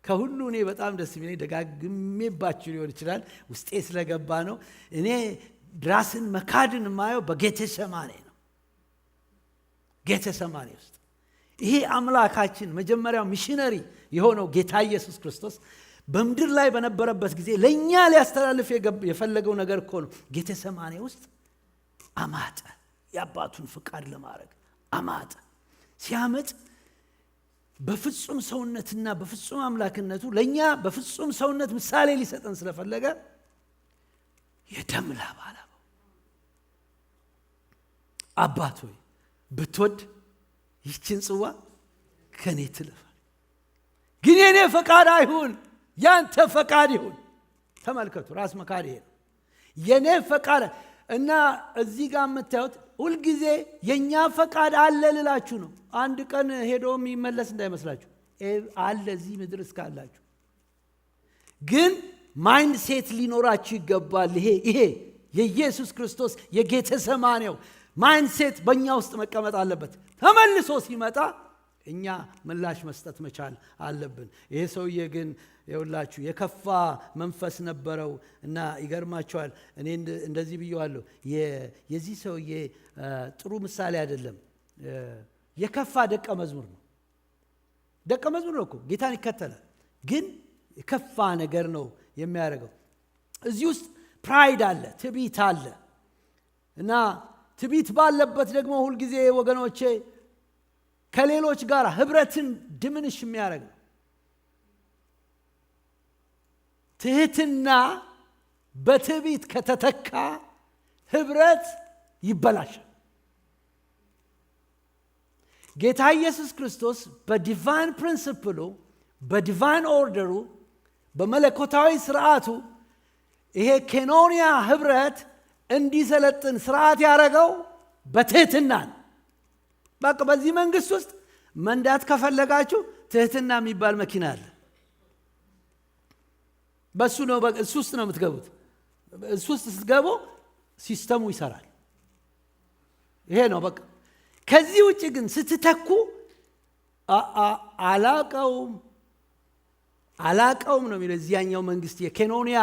ከሁሉ እኔ በጣም ደስ የሚለኝ ደጋግሜባችሁ ሊሆን ይችላል ውስጤ ስለገባ ነው። እኔ ራስን መካድን የማየው በጌቴሰማኔ ነው። ጌቴሰማኔ ውስጥ ይሄ አምላካችን መጀመሪያው ሚሽነሪ የሆነው ጌታ ኢየሱስ ክርስቶስ በምድር ላይ በነበረበት ጊዜ ለኛ ሊያስተላልፍ የፈለገው ነገር እኮ ነው። ጌቴሰማኔ ውስጥ አማጠ። የአባቱን ፍቃድ ለማድረግ አማጠ። ሲያመጥ በፍጹም ሰውነትና በፍጹም አምላክነቱ ለኛ በፍጹም ሰውነት ምሳሌ ሊሰጠን ስለፈለገ የደም ላብ አላበው። አባት ሆይ ብትወድ ይህችን ጽዋ ከኔ ትለፍ፣ ግን የኔ ፈቃድ አይሁን ያንተ ፈቃድ ይሁን። ተመልከቱ፣ ራስ መካድ ይሄ ነው። የኔ ፈቃድ እና እዚህ ጋር የምታዩት ሁልጊዜ የኛ ፈቃድ አለ ልላችሁ ነው። አንድ ቀን ሄዶ የሚመለስ እንዳይመስላችሁ አለ እዚህ ምድር እስካላችሁ። ግን ማይንድ ሴት ሊኖራችሁ ይገባል። ይሄ የኢየሱስ ክርስቶስ የጌቴሰማኔው ማይንድ ሴት በእኛ ውስጥ መቀመጥ አለበት። ተመልሶ ሲመጣ እኛ ምላሽ መስጠት መቻል አለብን። ይሄ ሰውዬ ግን የሁላችሁ የከፋ መንፈስ ነበረው እና ይገርማቸዋል። እኔ እንደዚህ ብየዋለሁ። የዚህ ሰውዬ ጥሩ ምሳሌ አይደለም። የከፋ ደቀ መዝሙር ነው። ደቀ መዝሙር ነው እኮ ጌታን ይከተላል፣ ግን የከፋ ነገር ነው የሚያደርገው። እዚህ ውስጥ ፕራይድ አለ፣ ትዕቢት አለ እና ትዕቢት ባለበት ደግሞ ሁልጊዜ ወገኖቼ ከሌሎች ጋር ህብረትን ድምንሽ የሚያደርግ ነው። ትህትና በትዕቢት ከተተካ ህብረት ይበላሻል። ጌታ ኢየሱስ ክርስቶስ በዲቫይን ፕሪንሲፕሉ በዲቫይን ኦርደሩ በመለኮታዊ ስርዓቱ ይሄ ኬኖኒያ ህብረት እንዲሰለጥን ስርዓት ያደረገው በትህትና ነው። በቃ በዚህ መንግስት ውስጥ መንዳት ከፈለጋችሁ ትህትና የሚባል መኪና አለ። በሱ ነው እሱ ውስጥ ነው የምትገቡት። እሱ ውስጥ ስትገቡ ሲስተሙ ይሰራል። ይሄ ነው በቃ። ከዚህ ውጭ ግን ስትተኩ አላቀውም ነው የሚለው እዚያኛው መንግስት። የኬኖኒያ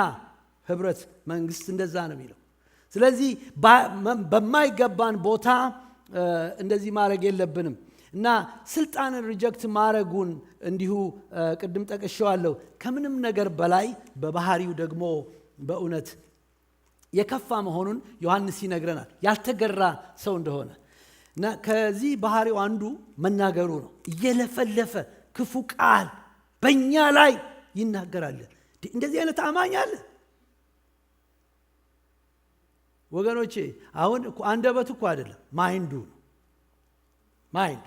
ህብረት መንግስት እንደዛ ነው የሚለው። ስለዚህ በማይገባን ቦታ እንደዚህ ማድረግ የለብንም እና ስልጣንን ሪጀክት ማድረጉን እንዲሁ ቅድም ጠቅሼዋለሁ። ከምንም ነገር በላይ በባህሪው ደግሞ በእውነት የከፋ መሆኑን ዮሐንስ ይነግረናል። ያልተገራ ሰው እንደሆነ እና ከዚህ ባህሪው አንዱ መናገሩ ነው። እየለፈለፈ ክፉ ቃል በእኛ ላይ ይናገራል። እንደዚህ አይነት አማኝ አለ ወገኖቼ። አሁን አንደበቱ እኮ አይደለም ማይንዱ ነው። ማይንዱ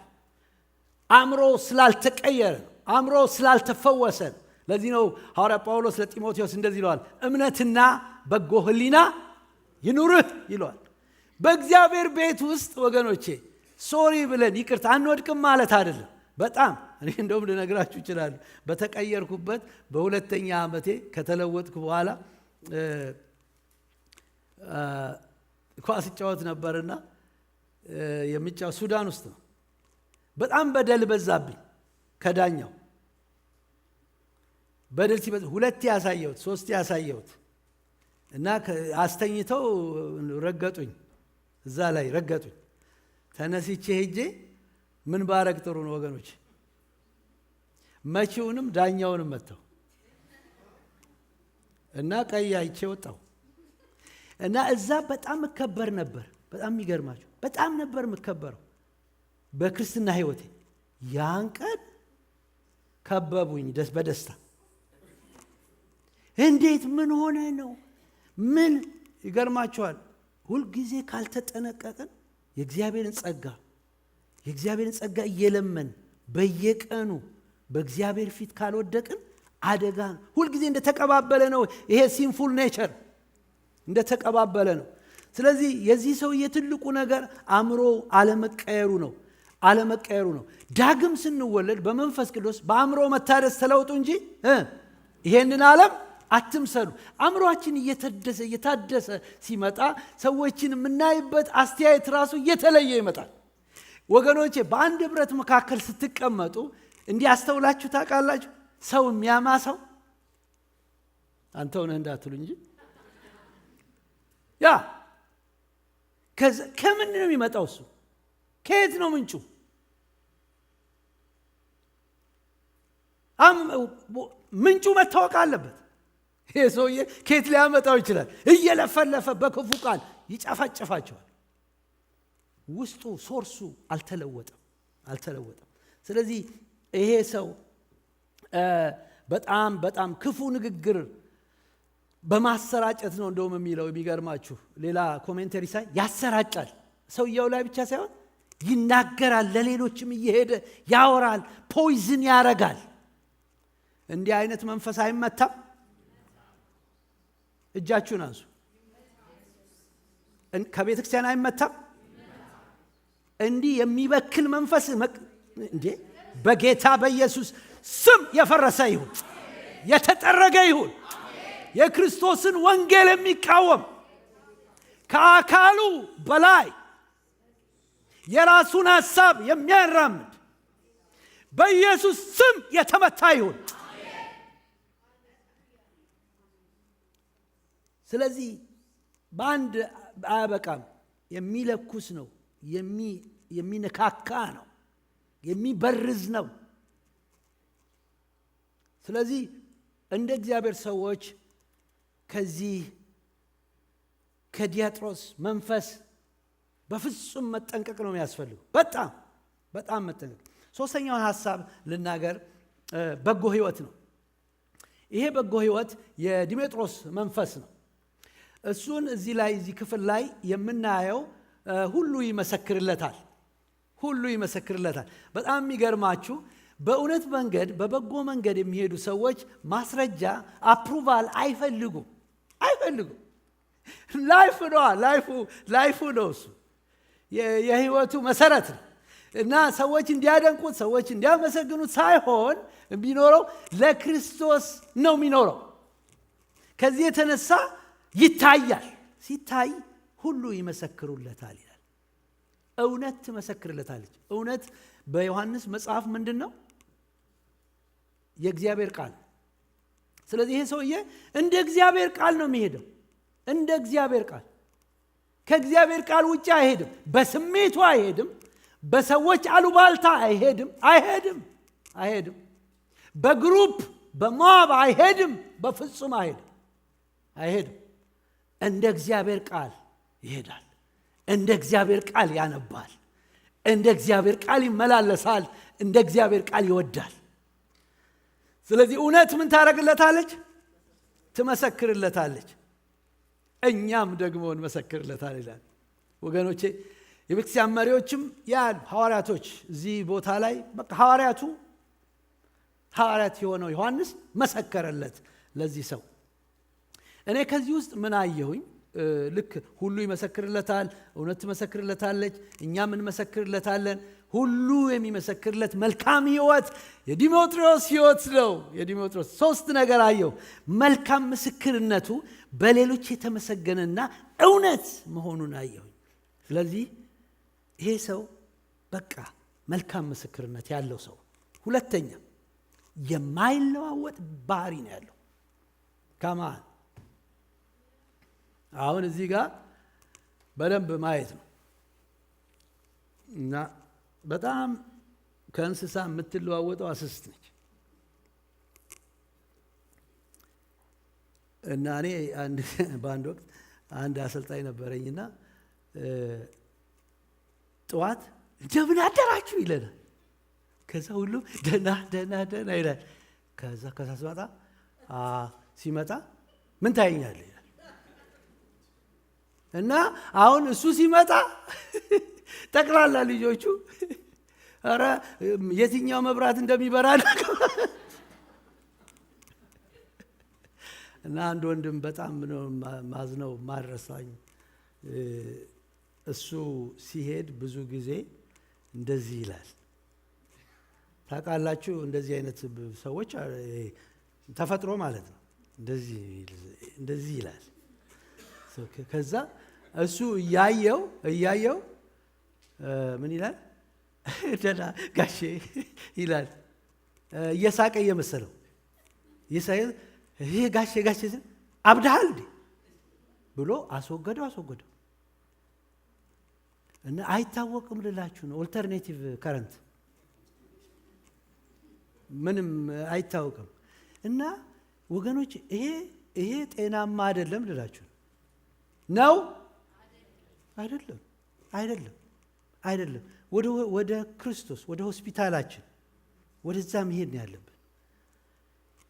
አእምሮ ስላልተቀየረ ነው። አእምሮ ስላልተፈወሰ ነው። ለዚህ ነው ሐዋርያ ጳውሎስ ለጢሞቴዎስ እንደዚህ ይለዋል፣ እምነትና በጎ ሕሊና ይኑርህ ይለዋል። በእግዚአብሔር ቤት ውስጥ ወገኖቼ ሶሪ ብለን ይቅርታ አንወድቅም ማለት አይደለም። በጣም እኔ እንደውም ልነግራችሁ እችላለሁ። በተቀየርኩበት በሁለተኛ ዓመቴ ከተለወጥኩ በኋላ ኳስ ጫወት ነበርና የሚጫወት ሱዳን ውስጥ ነው። በጣም በደል በዛብኝ ከዳኛው። በደል ሲበዛ ሁለት ያሳየሁት ሶስት ያሳየሁት እና አስተኝተው ረገጡኝ። እዛ ላይ ረገጡኝ። ተነስቼ ሄጄ ምን ባረግ ጥሩ ነው ወገኖች? መቺውንም ዳኛውንም መተው እና ቀይ አይቼ ወጣሁ እና እዛ በጣም መከበር ነበር። በጣም የሚገርማችሁ በጣም ነበር መከበረው በክርስትና ህይወቴ። ያን ቀን ከበቡኝ በደስታ። እንዴት ምን ሆነ ነው? ምን ይገርማችኋል? ሁልጊዜ ካልተጠነቀቅን የእግዚአብሔርን ጸጋ እየለመን በየቀኑ በእግዚአብሔር ፊት ካልወደቅን አደጋ ነው። ሁልጊዜ እንደተቀባበለ ነው። ይሄ ሲንፉል ኔቸር እንደተቀባበለ ነው። ስለዚህ የዚህ ሰውዬ ትልቁ ነገር አእምሮ አለመቀየሩ ነው። ዳግም ስንወለድ በመንፈስ ቅዱስ በአእምሮ መታደስ ተለውጡ እንጂ ይሄንን ዓለም አትምሰሉ። አእምሮአችን እየታደሰ ሲመጣ ሰዎችን የምናይበት አስተያየት ራሱ እየተለየ ይመጣል። ወገኖቼ በአንድ ህብረት መካከል ስትቀመጡ እንዲያስተውላችሁ ታውቃላችሁ። ሰው የሚያማሰው አንተው ነህ እንዳትሉ እንጂ ያ ከምን ነው የሚመጣው? እሱ ከየት ነው ምንጩ? ምንጩ መታወቅ አለበት። ይሄ ሰውዬ ከየት ሊያመጣው ይችላል? እየለፈለፈ በክፉ ቃል ይጨፈጭፋቸዋል። ውስጡ ሶርሱ አልተለወጠም። ስለዚህ ይሄ ሰው በጣም ክፉ ንግግር በማሰራጨት ነው እንደውም የሚለው። የሚገርማችሁ ሌላ ኮሜንተሪ ሳይ ያሰራጫል። ሰውየው ላይ ብቻ ሳይሆን ይናገራል፣ ለሌሎችም እየሄደ ያወራል፣ ፖይዝን ያረጋል። እንዲህ አይነት መንፈስ አይመታም? እጃችሁን አንሱ። ከቤተ ክርስቲያን አይመታም? እንዲህ የሚበክል መንፈስ እንዴ በጌታ በኢየሱስ ስም የፈረሰ ይሁን፣ የተጠረገ ይሁን። የክርስቶስን ወንጌል የሚቃወም ከአካሉ በላይ የራሱን ሐሳብ የሚያራምድ በኢየሱስ ስም የተመታ ይሁን። ስለዚህ በአንድ አያበቃም። የሚለኩስ ነው፣ የሚነካካ ነው፣ የሚበርዝ ነው። ስለዚህ እንደ እግዚአብሔር ሰዎች ከዚህ ከዲያጥሮስ መንፈስ በፍጹም መጠንቀቅ ነው የሚያስፈልገው። በጣም መጠንቀቅ። ሶስተኛውን ሐሳብ ልናገር፣ በጎ ህይወት ነው። ይሄ በጎ ህይወት የዲሜጥሮስ መንፈስ ነው። እሱን እዚህ ክፍል ላይ የምናየው ሁሉ ይመሰክርለታል። በጣም የሚገርማችሁ በእውነት መንገድ በበጎ መንገድ የሚሄዱ ሰዎች ማስረጃ አፕሩቫል አይፈልጉም። ላይፉ ነው እሱ የህይወቱ መሰረት ነው። እና ሰዎች እንዲያደንቁት፣ ሰዎች እንዲያመሰግኑት ሳይሆን የሚኖረው ለክርስቶስ ነው የሚኖረው። ከዚህ የተነሳ ይታያል። ሲታይ ሁሉ ይመሰክሩለታል ይላል። እውነት ትመሰክርለታለች። እውነት በዮሐንስ መጽሐፍ ምንድን ነው? የእግዚአብሔር ቃል። ስለዚህ ይሄ ሰውዬ እንደ እግዚአብሔር ቃል ነው የሚሄደው። እንደ እግዚአብሔር ቃል፣ ከእግዚአብሔር ቃል ውጭ አይሄድም። በስሜቱ አይሄድም። በሰዎች አሉባልታ አይሄድም። በግሩፕ በሞብ አይሄድም። በፍጹም አይሄድም። እንደ እግዚአብሔር ቃል ይሄዳል። እንደ እግዚአብሔር ቃል ያነባል። እንደ እግዚአብሔር ቃል ይመላለሳል። እንደ እግዚአብሔር ቃል ይወዳል። ስለዚህ እውነት ምን ታደርግለታለች? ትመሰክርለታለች። እኛም ደግሞ እንመሰክርለታል ይላል። ወገኖቼ የቤተክርስቲያን መሪዎችም ሐዋርያቶች እዚህ ቦታ ላይ በቃ ሐዋርያት የሆነው ዮሐንስ መሰከረለት ለዚህ ሰው። እኔ ከዚህ ውስጥ ምን አየሁኝ? ልክ ሁሉ ይመሰክርለታል፣ እውነት ትመሰክርለታለች፣ እኛም እንመሰክርለታለን። ሁሉ የሚመሰክርለት መልካም ህይወት የዲሜጥሮስ ህይወት ነው። የዲሜጥሮስ ሶስት ነገር አየሁ። መልካም ምስክርነቱ በሌሎች የተመሰገነና እውነት መሆኑን አየሁኝ። ስለዚህ ይሄ ሰው በቃ መልካም ምስክርነት ያለው ሰው። ሁለተኛ የማይለዋወጥ ባህሪ ነው ያለው። ከማን አሁን እዚህ ጋር በደንብ ማየት ነው እና በጣም ከእንስሳ የምትለዋወጠው አስስት ነች። እና እኔ በአንድ ወቅት አንድ አሰልጣኝ ነበረኝና ጠዋት እንደምን አደራችሁ ይለናል። ከዛ ሁሉ ደህና ይላል። ከዛ ሲመጣ ምን ታየኛለህ ይላል። እና አሁን እሱ ሲመጣ ጠቅላላ ልጆቹ ኧረ የትኛው መብራት እንደሚበራ እና አንድ ወንድም በጣም ነው ማዝነው ማድረሳኝ እሱ ሲሄድ ብዙ ጊዜ እንደዚህ ይላል። ታውቃላችሁ እንደዚህ አይነት ሰዎች ተፈጥሮ ማለት ነው። እንደዚህ ይላል። ከዛ እሱ እያየው ምን ይላል? ደህና ጋሼ ይላል። እየሳቀ እየመሰለው ይሄ ጋሼ አብዳሃል እንዴ ብሎ አስወገደው እና አይታወቅም ልላችሁ ነው። ኦልተርኔቲቭ ከረንት ምንም አይታወቅም። እና ወገኖች ይሄ ጤናማ አይደለም ልላችሁ ነው። አይደለም። ወደ ክርስቶስ ወደ ሆስፒታላችን ወደዛ መሄድ ነው ያለብን።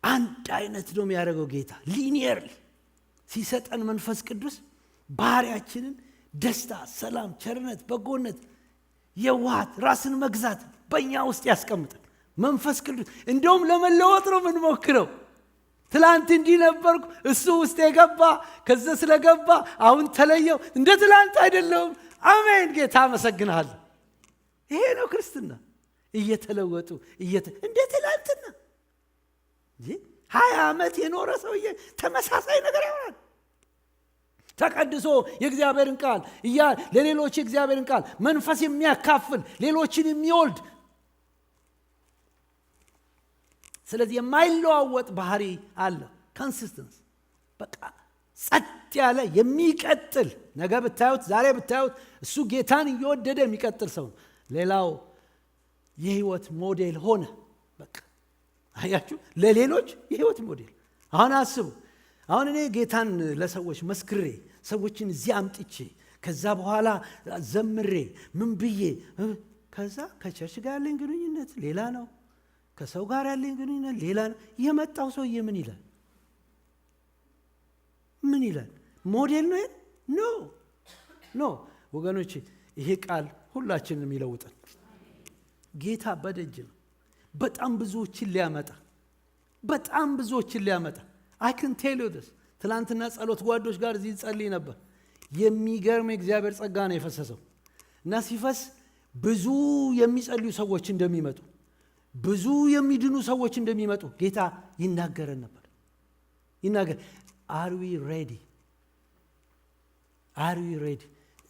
አንድ አይነት ነው የሚያደርገው ጌታ። ሊኒየርሊ ሲሰጠን መንፈስ ቅዱስ ባህሪያችንን ደስታ፣ ሰላም፣ ቸርነት፣ በጎነት፣ የዋሃት፣ ራስን መግዛት በእኛ ውስጥ ያስቀምጣል መንፈስ ቅዱስ። እንደውም ለመለወጥ ነው የምንሞክረው። ትላንት እንዲህ ነበርኩ፣ እሱ ውስጥ የገባ ከዛ ስለገባ አሁን ተለየው፣ እንደ ትላንት አይደለሁም። አሜን ጌታ አመሰግናለሁ። ይሄ ነው ክርስትና። እየተለወጡ እንደ ትላንትና 20 ዓመት የኖረ ሰውዬ ተመሳሳይ ነገር ያወራል። ተቀድሶ የእግዚአብሔርን ቃል ለሌሎች የእግዚአብሔርን ቃል መንፈስ የሚያካፍል ሌሎችን የሚወልድ ስለዚህ የማይለዋወጥ ባህሪ አለ። ኮንሲስተንስ በቃ ጸጥ ያለ የሚቀጥል ነገ ብታዩት ዛሬ ብታዩት እሱ ጌታን እየወደደ የሚቀጥል ሰው ነው። ሌላው የህይወት ሞዴል ሆነ። በቃ አያችሁ፣ ለሌሎች የህይወት ሞዴል። አሁን አስቡ፣ አሁን እኔ ጌታን ለሰዎች መስክሬ ሰዎችን እዚህ አምጥቼ ከዛ በኋላ ዘምሬ ምን ብዬ ከዛ ከቸርች ጋር ያለኝ ግንኙነት ሌላ ነው፣ ከሰው ጋር ያለኝ ግንኙነት ሌላ ነው። የመጣው ሰውዬ ምን ይላል? ሞዴል ነው? ኖ ወገኖች፣ ይሄ ቃል ሁላችንም ይለውጣል። ጌታ በደጅ ነው። በጣም ብዙዎችን ሊያመጣ I can tell you this። ትላንትና ጸሎት ጓዶች ጋር እዚህ ጸልይ ነበር። የሚገርም የእግዚአብሔር ጸጋ ነው የፈሰሰው እና ሲፈስ ብዙ የሚጸልዩ ሰዎች እንደሚመጡ፣ ብዙ የሚድኑ ሰዎች እንደሚመጡ ጌታ ይናገረን ነበር። Are we ready?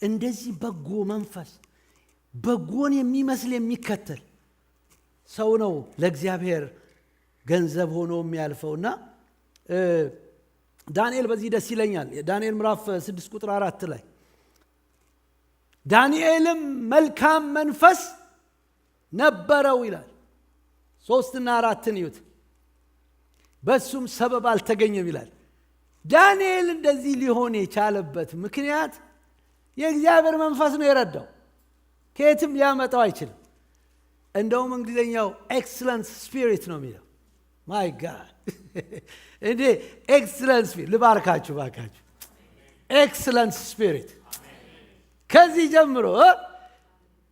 እንደዚህ በጎ መንፈስ በጎን የሚመስል የሚከተል ሰው ነው ለእግዚአብሔር ገንዘብ ሆኖ የሚያልፈውና ዳንኤል በዚህ ደስ ይለኛል። ዳንኤል ምዕራፍ 6 ቁጥር 4 ላይ ዳንኤልም መልካም መንፈስ ነበረው ይላል። 3 እና 4 ይዩት። በሱም ሰበብ አልተገኘም ይላል። ዳንኤል እንደዚህ ሊሆን የቻለበት ምክንያት የእግዚአብሔር መንፈስ ነው የረዳው። ከየትም ሊያመጣው አይችልም። እንደውም እንግሊዘኛው ኤክሰለንስ ስፒሪት ነው የሚለው። ማይ ጋድ እንዴ! ኤክሰለንስ ስፒሪት ልባርካችሁ ባካችሁ። ኤክሰለንስ ስፒሪት ከዚህ ጀምሮ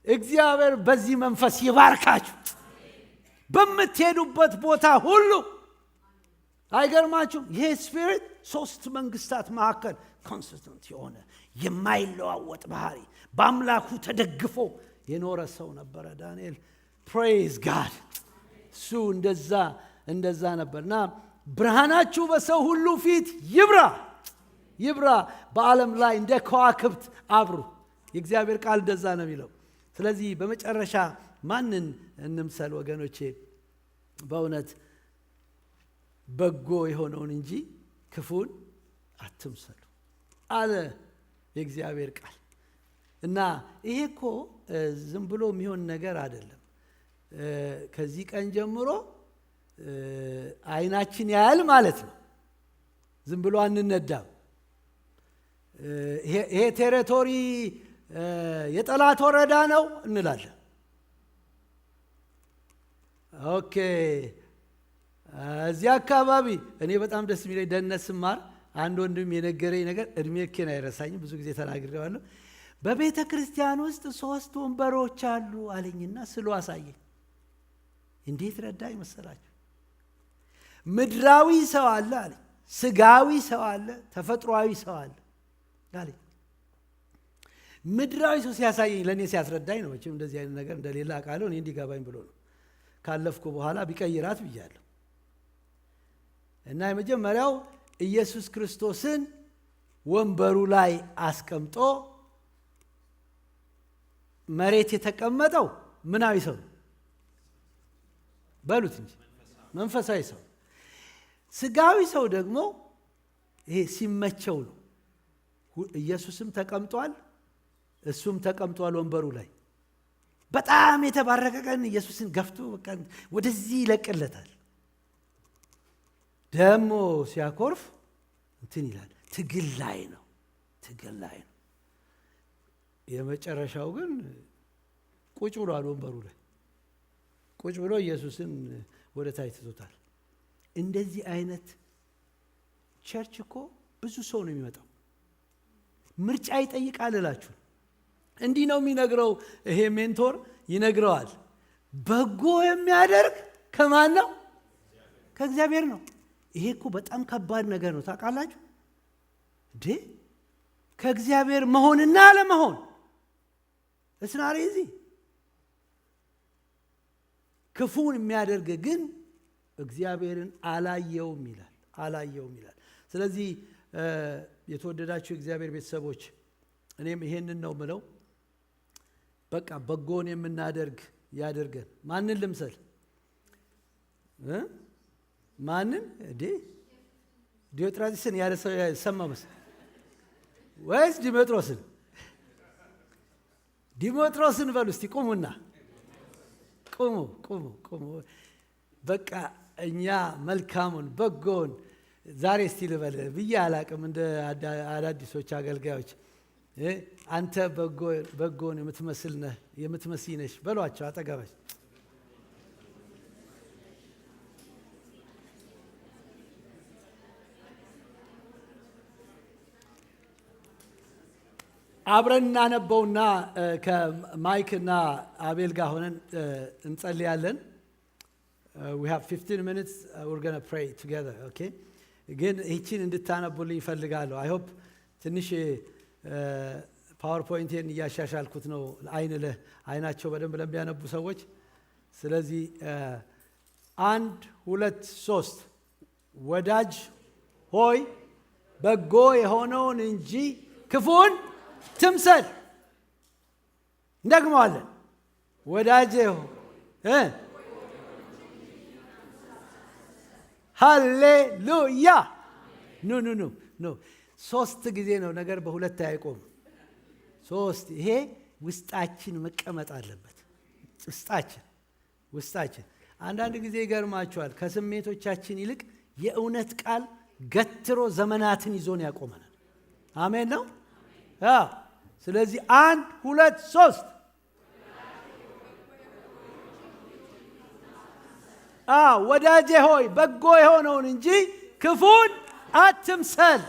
እግዚአብሔር በዚህ መንፈስ ይባርካችሁ በምትሄዱበት ቦታ ሁሉ። አይገርማችሁም? ይሄ ስፒሪት 3 መንግስታት መካከል ኮንሲስተንት የሆነ የማይለዋወጥ ባህሪ በአምላኩ ተደግፎ የኖረ ሰው ነበረ ዳንኤል። ፕሬዝ ጋድ። እሱ እንደዛ ነበርና ብርሃናችሁ በሰው ሁሉ ፊት ይብራ፣ በዓለም ላይ እንደ ከዋክብት አብሩ። የእግዚአብሔር ቃል እንደዛ ነው የሚለው። ስለዚህ በመጨረሻ ማንን እንምሰል ወገኖቼ? በእውነት በጎ የሆነውን እንጂ ክፉን አትምሰሉ አለ የእግዚአብሔር ቃል። እና ይሄ እኮ ዝም ብሎ የሚሆን ነገር አይደለም። ከዚህ ቀን ጀምሮ አይናችን ያያል ማለት ነው። ዝም ብሎ አንነዳም። ይሄ ቴሪቶሪ የጠላት ወረዳ ነው እንላለን። ኦኬ፣ እዚህ አካባቢ እኔ በጣም ደስ የሚለኝ ደህንነት ስማር አንድ ወንድም የነገረኝ ነገር እድሜ ልኬን አይረሳኝም፣ ብዙ ጊዜ ተናግሬዋለሁ። በቤተ ክርስቲያን ውስጥ 3 ወንበሮች አሉ አለኝና ስሎ አሳየኝ። እንዴት ረዳኝ መሰላችሁ? ምድራዊ ሰው አለ አለ፣ ስጋዊ ሰው አለ፣ ተፈጥሯዊ ሰው አለ አለ። ምድራዊ ሰው ሲያሳየኝ ለእኔ ሲያስረዳኝ ነው። መቼም እንደዚህ አይነት ነገር እንደሌላ አውቃለሁ፣ እኔ እንዲገባኝ ብሎ ነው። ካለፍኩ በኋላ ቢቀይራት ብያለሁ። እና የመጀመሪያው ኢየሱስ ክርስቶስን ወንበሩ ላይ አስቀምጦ መሬት የተቀመጠው ምናዊ ሰው በሉት እንጂ መንፈሳዊ ሰው። ስጋዊ ሰው ደግሞ ይሄ ሲመቸው ነው። ኢየሱስም ተቀምጧል፣ እሱም ተቀምጧል ወንበሩ ላይ። በጣም የተባረከ ቀን ኢየሱስን ገፍቶ በቃ ወደዚህ ይለቅለታል። ደግሞ ሲያኮርፍ እንትን ይላል። ትግል ላይ ነው። የመጨረሻው ግን ቁጭ ብሏል ወንበሩ ላይ ቁጭ ብሎ ኢየሱስን ወደ ታች ትቶታል። እንደዚህ አይነት ቸርች እኮ ብዙ ሰው ነው የሚመጣው። ምርጫ ይጠይቃል እላችሁ። እንዲህ ነው የሚነግረው። ይሄ ሜንቶር ይነግረዋል። በጎ የሚያደርግ ከማን ነው? ከእግዚአብሔር ነው። ይሄ እኮ በጣም ከባድ ነገር ነው ታውቃላችሁ። ከእግዚአብሔር መሆንና አለመሆን እስናሪ እዚህ ክፉን የሚያደርግ ግን እግዚአብሔርን አላየውም ይላል። ስለዚህ የተወደዳችሁ የእግዚአብሔር ቤተሰቦች እኔም ይሄንን ነው ምለው። በቃ በጎን የምናደርግ ያደርገን። ማንን ልምሰል? ማንን? ዲዮጥራጢስን ያለ ሰው ሰማ መሰል ወይስ ዲሜጥሮስን? ዲሜጥሮስን በሉ እስቲ ቁሙና ቁሙ። በቃ እኛ መልካሙን በጎን ዛሬ እስቲ ልበል ብዬ አላቅም። እንደ አዳዲሶች አገልጋዮች አንተ በጎን የምትመስይ ነሽ በሏቸው አጠገባች። አብረን እናነበውና ከማይክና አቤል ጋር ሆነን እንጸልያለን። we have 15 minutes, we're going to pray together, okay? ግን ይህችን እንድታነቡልኝ ይፈልጋለሁ። I hope ትንሽ ፓወርፖይንቴን እያሻሻልኩት ነው አይናቸው በደንብ ለሚያነቡ ሰዎች። ስለዚህ 1 2 3 ወዳጅ ሆይ በጎ የሆነውን እንጂ ክፉን ትምሰል። እንደግመዋለን። ወዳጄ ሃሌሉያ። ኖ 3 ጊዜ ነው ነገር በሁለት አይቆም። 3 ይሄ ውስጣችን መቀመጥ አለበት። ውስጣችን አንዳንድ ጊዜ ይገርማችኋል፣ ከስሜቶቻችን ይልቅ የእውነት ቃል ገትሮ ዘመናትን ይዞን ያቆመናል። አሜን ነው። ስለዚህ 1 2 3 ወዳጄ ሆይ በጎ የሆነውን እንጂ ክፉን አትምሰል።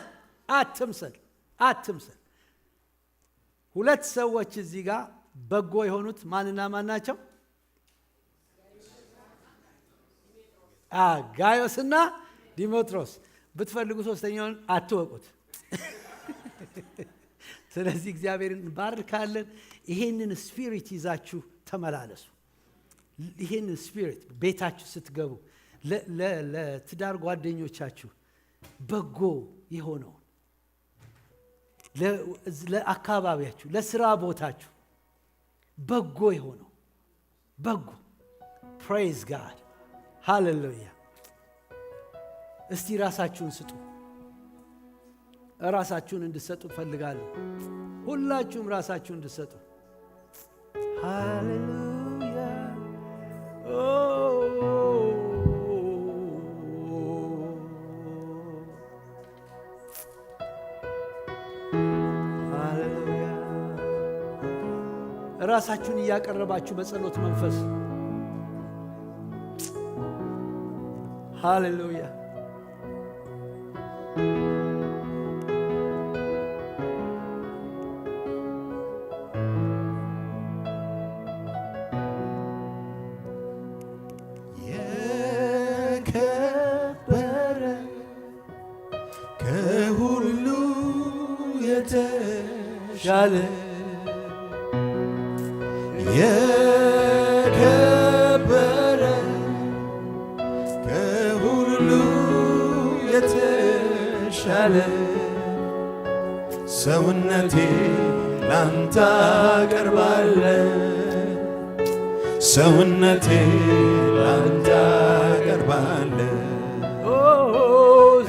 2 ሰዎች እዚህ ጋር በጎ የሆኑት ማንና ማን ናቸው? ጋዮስና ዲሜጥሮስ። ብትፈልጉ 3ኛውን አትወቁት። ስለዚህ እግዚአብሔርን ባርካለን። ይሄንን ስፒሪት ይዛችሁ ተመላለሱ። ይሄንን ስፒሪት ቤታችሁ ስትገቡ ለትዳር ጓደኞቻችሁ በጎ የሆነው ለአካባቢያችሁ፣ ለስራ ቦታችሁ በጎ የሆነው በጎ ፕሬዝ ጋድ ሃሌሉያ። እስቲ ራሳችሁን ስጡ። ራሳችሁን እንድትሰጡ ፈልጋለሁ። ሁላችሁም ራሳችሁን እንድትሰጡ። ሃሌሉያ ሃሌሉያ። ራሳችሁን እያቀረባችሁ በጸሎት መንፈስ ሃሌሉያ የከበረ ከሁሉ የተሻለ የከበረ ከሁሉ የተሻለ ሰውነቴ ላንተ አቀርባለሁ ሰውነቴ ላንተ አቀርባለሁ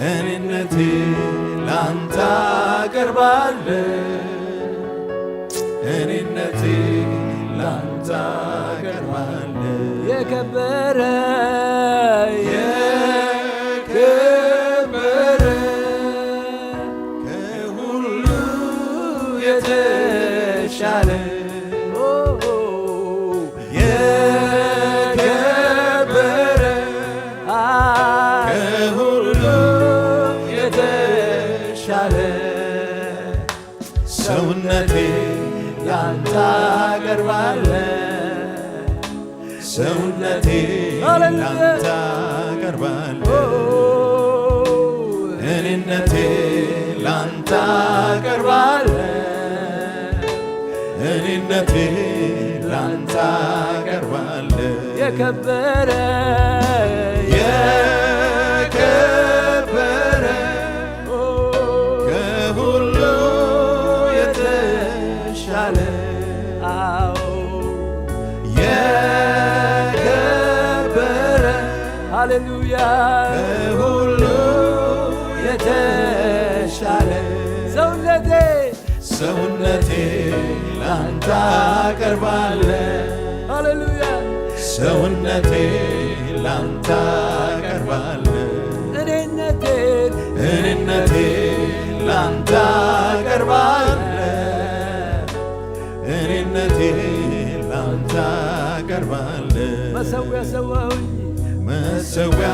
እኔነቴ ላንተ አቀርባለሁ እኔነቴ ላንተ አቀርባለሁ የከበረ የከበረ ከሁሉ የተሻለ የከበረ ከሁሉ የተሻለ ሰውነቴ ላንተ አቀርባለሁ ሰውነቴ ላንተ አቀርባለሁ እኔነቴ ላንተ አቀርባለሁ እኔነቴ ላንተ አቀርባለሁ የከበረ የከበረ ከሁሉ የተሻለ የከበረ ሃሌሉያ ከሁሉ የተሻለ ሰውነቴ ላንተ አቀርባለሁ ሃሌሉያ ሰውነቴ ላንተ አቀርባለሁ እኔነቴ ላንተ አቀርባለሁ እኔነቴ ላንተ አቀርባለሁ መሠዊያ ሰዋሁኝ መሠዊያ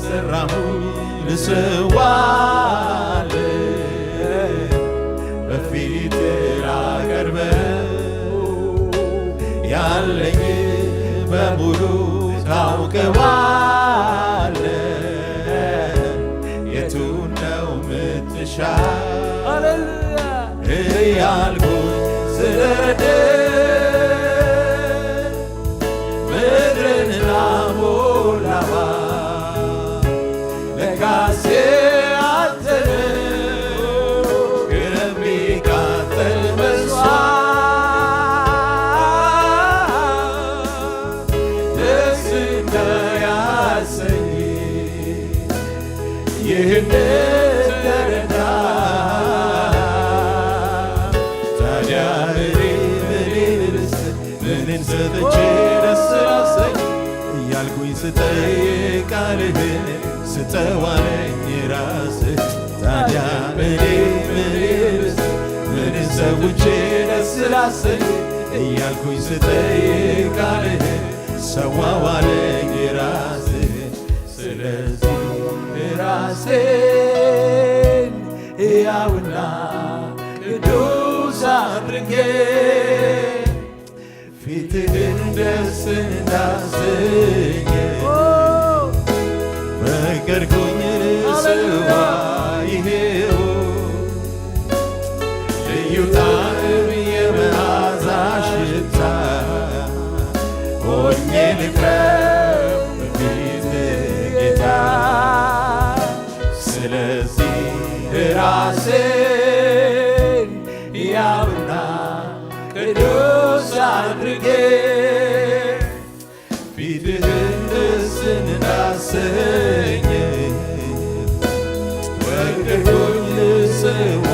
ሰራሁኝ ልሰዋልህ በፊትህ ላቀርበው ያለኝ በሙሉ ታውቀዋለህ የቱን ነው የምትሻው እያልኩኝ ስረድህ ምድርን ላሞላባት ለካሴ አንተ ነህ ከሚቃጠል መሥዋዕት ደስ እንዳያሰኝ ይህንን ተረዳህ ታዲያ እኔ ምንን ሰጥቼ ደስ ላሰኝ እያልኩኝ ስጠይቅ ቃልህን ስጠው አለኝ ራስህ ታዲያ እኔ ምንን ሰውቼ ደስ ላሰኝ እያልኩኝ ስጠይቅ ቃልህን ሰዋው አለኝ ራስህ ስለዚህ ራሴን ሕያውና ቅዱስ አድርጌ ፊትህን ደስ እንዳሰኘ ፈቀድኩኝ ልሰዋ ይሄው ልዩ ጣዕም የመዓዛ ሽታ ሆኜ ልቅረብ በፊትህ ጌታ ስለዚህ ራሴን ሕያውና ቅዱስ አድርጌ ፊትህን ደስ እንዳሰኘ ወደድኩኝ ልሰዋ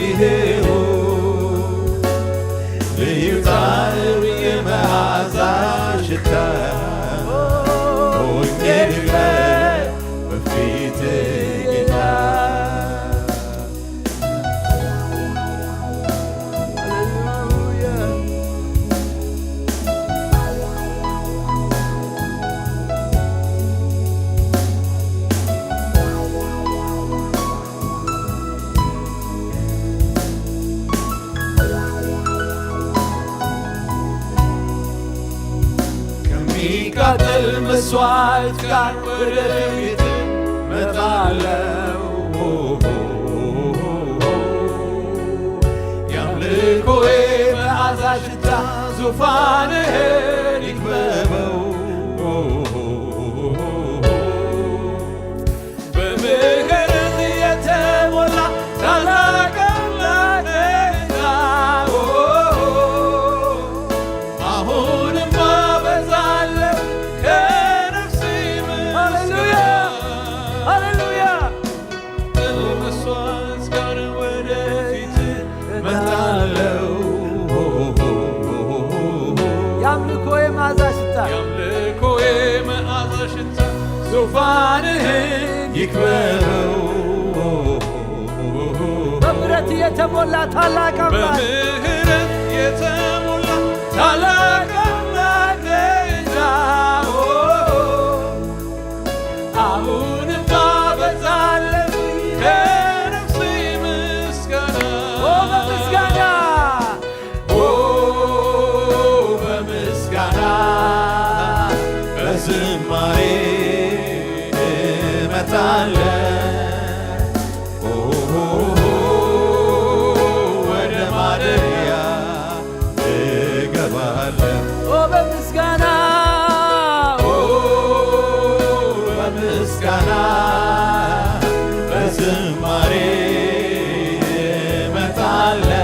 ይሄው ልዩ ጣዕም የመዓዛ ሽታ ሆኜ ልቅረብ በፊትህ ጌታ ከሚቃጠል መስዋዕት ጋር ወደ ፊት መጣለው የአምልኮዬ መዓዛ ሽታ ዙፋንህን ይክበበው በምህረት የተሞላ ታላቅ አምላክ አሁንም አበዛለሁ ከነፍሴ ሃሌሉያ ሃሌሉያ መስዋዕት ጋር ወደፊት መጣለው የአምልኮዬ መዓዛ ሽታ ዙፋንህን ይክበበው በምህረት የተሞላ ታላቅ አምላክ በምህረት የተሞላ ታላቅ አምላክ አሁንም አበዛለሁ ከነፍሴ ምስጋና በምስጋና በዝማሬ እመጣለሁ ወደ ማደሪያ እገባለሁ በምስጋና በዝማሬ እመጣለሁ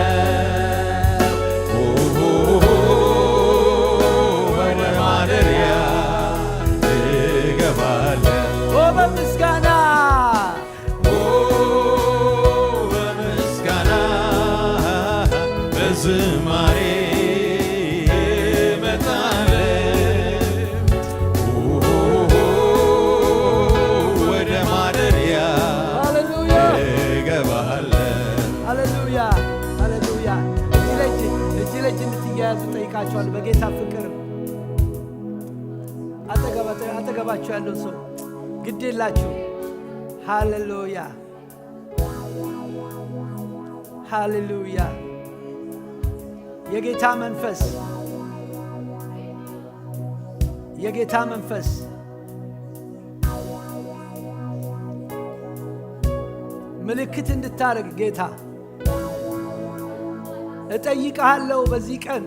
ወደ ማደሪያ እገባለሁ በምስጋና በዝማሬ እመጣለሁ ወደ ማደሪያ እገባለሁ ሃሌሉያ ሃሌሉያ እጅ ለእጅ እንድትያያዙ ጠይቃቸዋለሁ በጌታ ፍቅር አጠገባቸው ያለው ሰው ግድ የላችሁ ሃሌሉያ ሃሌሉያ የጌታ መንፈስ ምልክት እንድታደርግ ጌታ እጠይቅሃለሁ በዚህ ቀን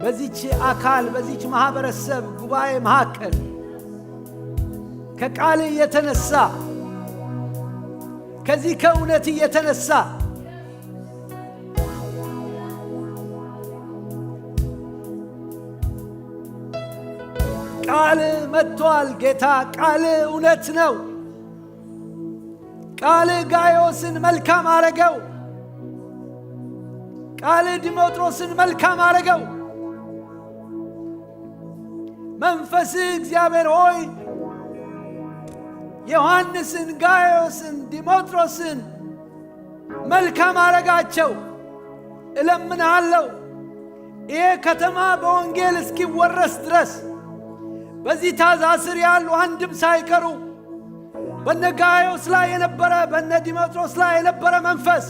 በዚች አካል በዚች ማህበረሰብ ጉባኤ መካከል ከቃል የተነሳ ከዚህ ከእውነት የተነሳ ቃል መጥቷል ጌታ ቃል እውነት ነው ቃል ጋዮስን መልካም አረገው ቃል ዲሜጥሮስን መልካም አረገው መንፈስ እግዚአብሔር ሆይ ዮሐንስን ጋዮስን ዲሜጥሮስን መልካም አረጋቸው እለምንሃለሁ ይሄ ከተማ በወንጌል እስኪወረስ ድረስ በዚህ ታዛ ስር ያሉ አንድም ሳይቀሩ በነ ጋዮስ ላይ የነበረ በነ ዲሜጥሮስ ላይ የነበረ መንፈስ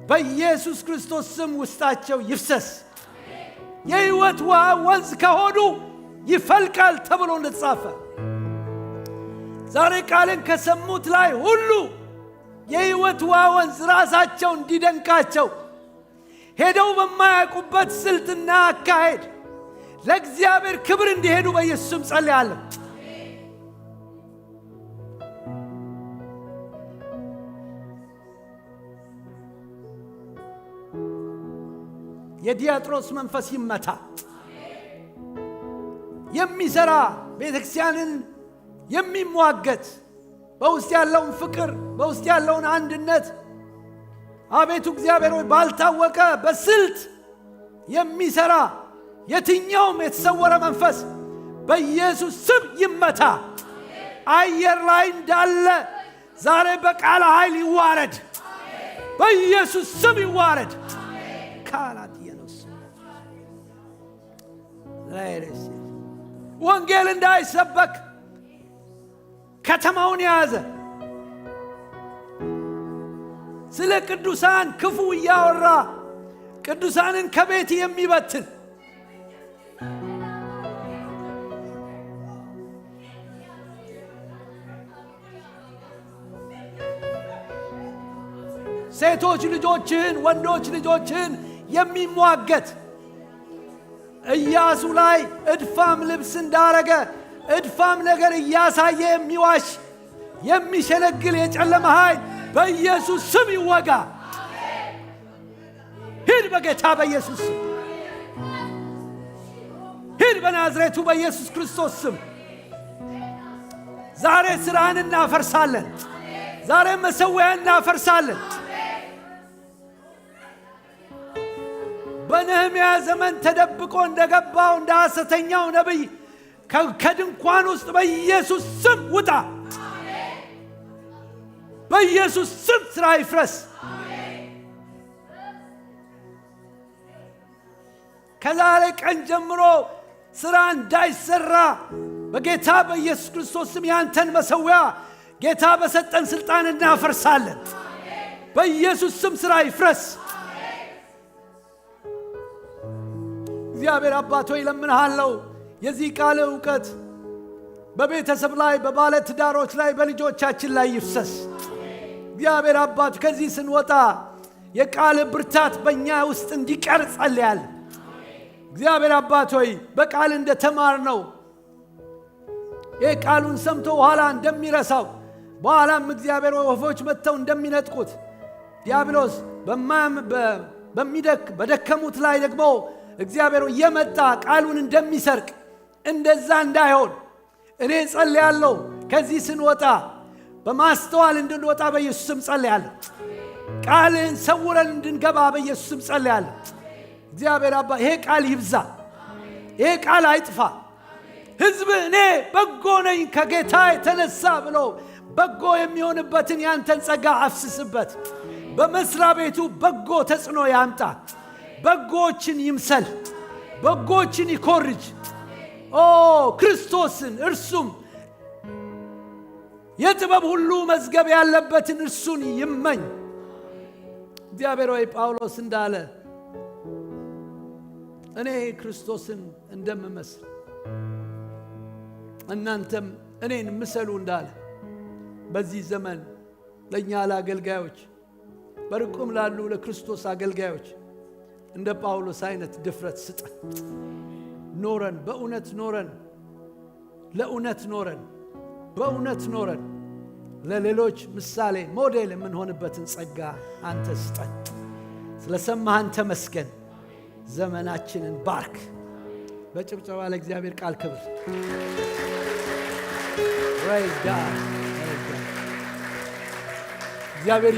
በኢየሱስ ክርስቶስ ስም ውስጣቸው ይፍሰስ የሕይወት ውሃ ወንዝ ከሆዱ ይፈልቃል ተብሎ እንደተጻፈ ዛሬ ቃልን ከሰሙት ላይ ሁሉ የሕይወት ውሃ ወንዝ ራሳቸው እንዲደንቃቸው ሄደው በማያውቁበት ስልትና አካሄድ ለእግዚአብሔር ክብር እንዲሄዱ በኢየሱስ ስም ጸልያለሁ የዲያጥሮስ መንፈስ ይመታ የሚሰራ ቤተክርስቲያንን የሚሟገት በውስጥ ያለውን ፍቅር በውስጥ ያለውን አንድነት አቤቱ እግዚአብሔር ሆይ ባልታወቀ በስልት የሚሰራ የትኛውም የተሰወረ መንፈስ በኢየሱስ ስም ይመታ አየር ላይ እንዳለ ዛሬ በቃል ኃይል ይዋረድ በኢየሱስ ስም ይዋረድ ካላት የነስ ላይረስ ወንጌል እንዳይሰበክ ከተማውን ያዘ ስለ ቅዱሳን ክፉ እያወራ ቅዱሳንን ከቤት የሚበትን ሴቶች ልጆችን ወንዶች ልጆችን የሚሟገት ኢያሱ ላይ እድፋም ልብስ እንዳረገ እድፋም ነገር እያሳየ የሚዋሽ የሚሸነግል የጨለማ ኃይል በኢየሱስ ስም ይወጋ። ሂድ በጌታ በኢየሱስ ስም። ሂድ በናዝሬቱ በኢየሱስ ክርስቶስ ስም። ዛሬ ስራን እናፈርሳለን። ዛሬ መሰዊያን እናፈርሳለን። በነህምያ ዘመን ተደብቆ እንደገባው እንደ ሐሰተኛው ነቢይ ከድንኳን ውስጥ በኢየሱስ ስም ውጣ። በኢየሱስ ስም ስራ ይፍረስ። ከዛሬ ቀን ጀምሮ ስራ እንዳይሰራ በጌታ በኢየሱስ ክርስቶስ ስም ያንተን መሰዊያ ጌታ በሰጠን ስልጣን እናፈርሳለን። በኢየሱስ ስም ስራ ይፍረስ። እግዚአብሔር አባት ሆይ ለምንሃለው የዚህ ቃል ዕውቀት በቤተሰብ ላይ በባለ ትዳሮች ላይ በልጆቻችን ላይ ይፍሰስ። እግዚአብሔር አባት ከዚህ ስንወጣ የቃል ብርታት በእኛ ውስጥ እንዲቀር ጸልያለሁ። እግዚአብሔር አባት ሆይ በቃል እንደተማርነው የቃሉን ሰምቶ ኋላ እንደሚረሳው በኋላም እግዚአብሔር ወፎች መጥተው እንደሚነጥቁት ዲያብሎስ በደከሙት ላይ ደግሞ እግዚአብሔር እየመጣ ቃሉን እንደሚሰርቅ እንደዛ እንዳይሆን እኔ ጸልያለሁ። ከዚህ ስንወጣ በማስተዋል እንድንወጣ በኢየሱስ ስም ጸልያለሁ። ቃልን ሰውረን እንድንገባ በኢየሱስ ስም ጸልያለሁ። እግዚአብሔር አባ ይሄ ቃል ይብዛ፣ ይሄ ቃል አይጥፋ። ሕዝብ እኔ በጎ ነኝ ከጌታ የተነሳ ብሎ በጎ የሚሆንበትን ያንተን ጸጋ አፍስስበት። በመስሪያ ቤቱ በጎ ተጽዕኖ ያምጣ። በጎችን ይምሰል፣ በጎችን ይኮርጅ። ክርስቶስን እርሱም የጥበብ ሁሉ መዝገብ ያለበትን እርሱን ይመኝ። እግዚአብሔር ሆይ ጳውሎስ እንዳለ እኔ ክርስቶስን እንደምመስል እናንተም እኔን ምሰሉ እንዳለ በዚህ ዘመን ለእኛ ለአገልጋዮች በርቁም ላሉ ለክርስቶስ አገልጋዮች እንደ ጳውሎስ አይነት ድፍረት ስጠን። ኖረን በእውነት ኖረን ለእውነት ኖረን በእውነት ኖረን ለሌሎች ምሳሌ ሞዴል የምንሆንበትን ጸጋ አንተ ስጠን። ስለሰማህን ተመስገን። ዘመናችንን ባርክ። በጭብጨባ ለእግዚአብሔር ቃል ክብር። እግዚአብሔር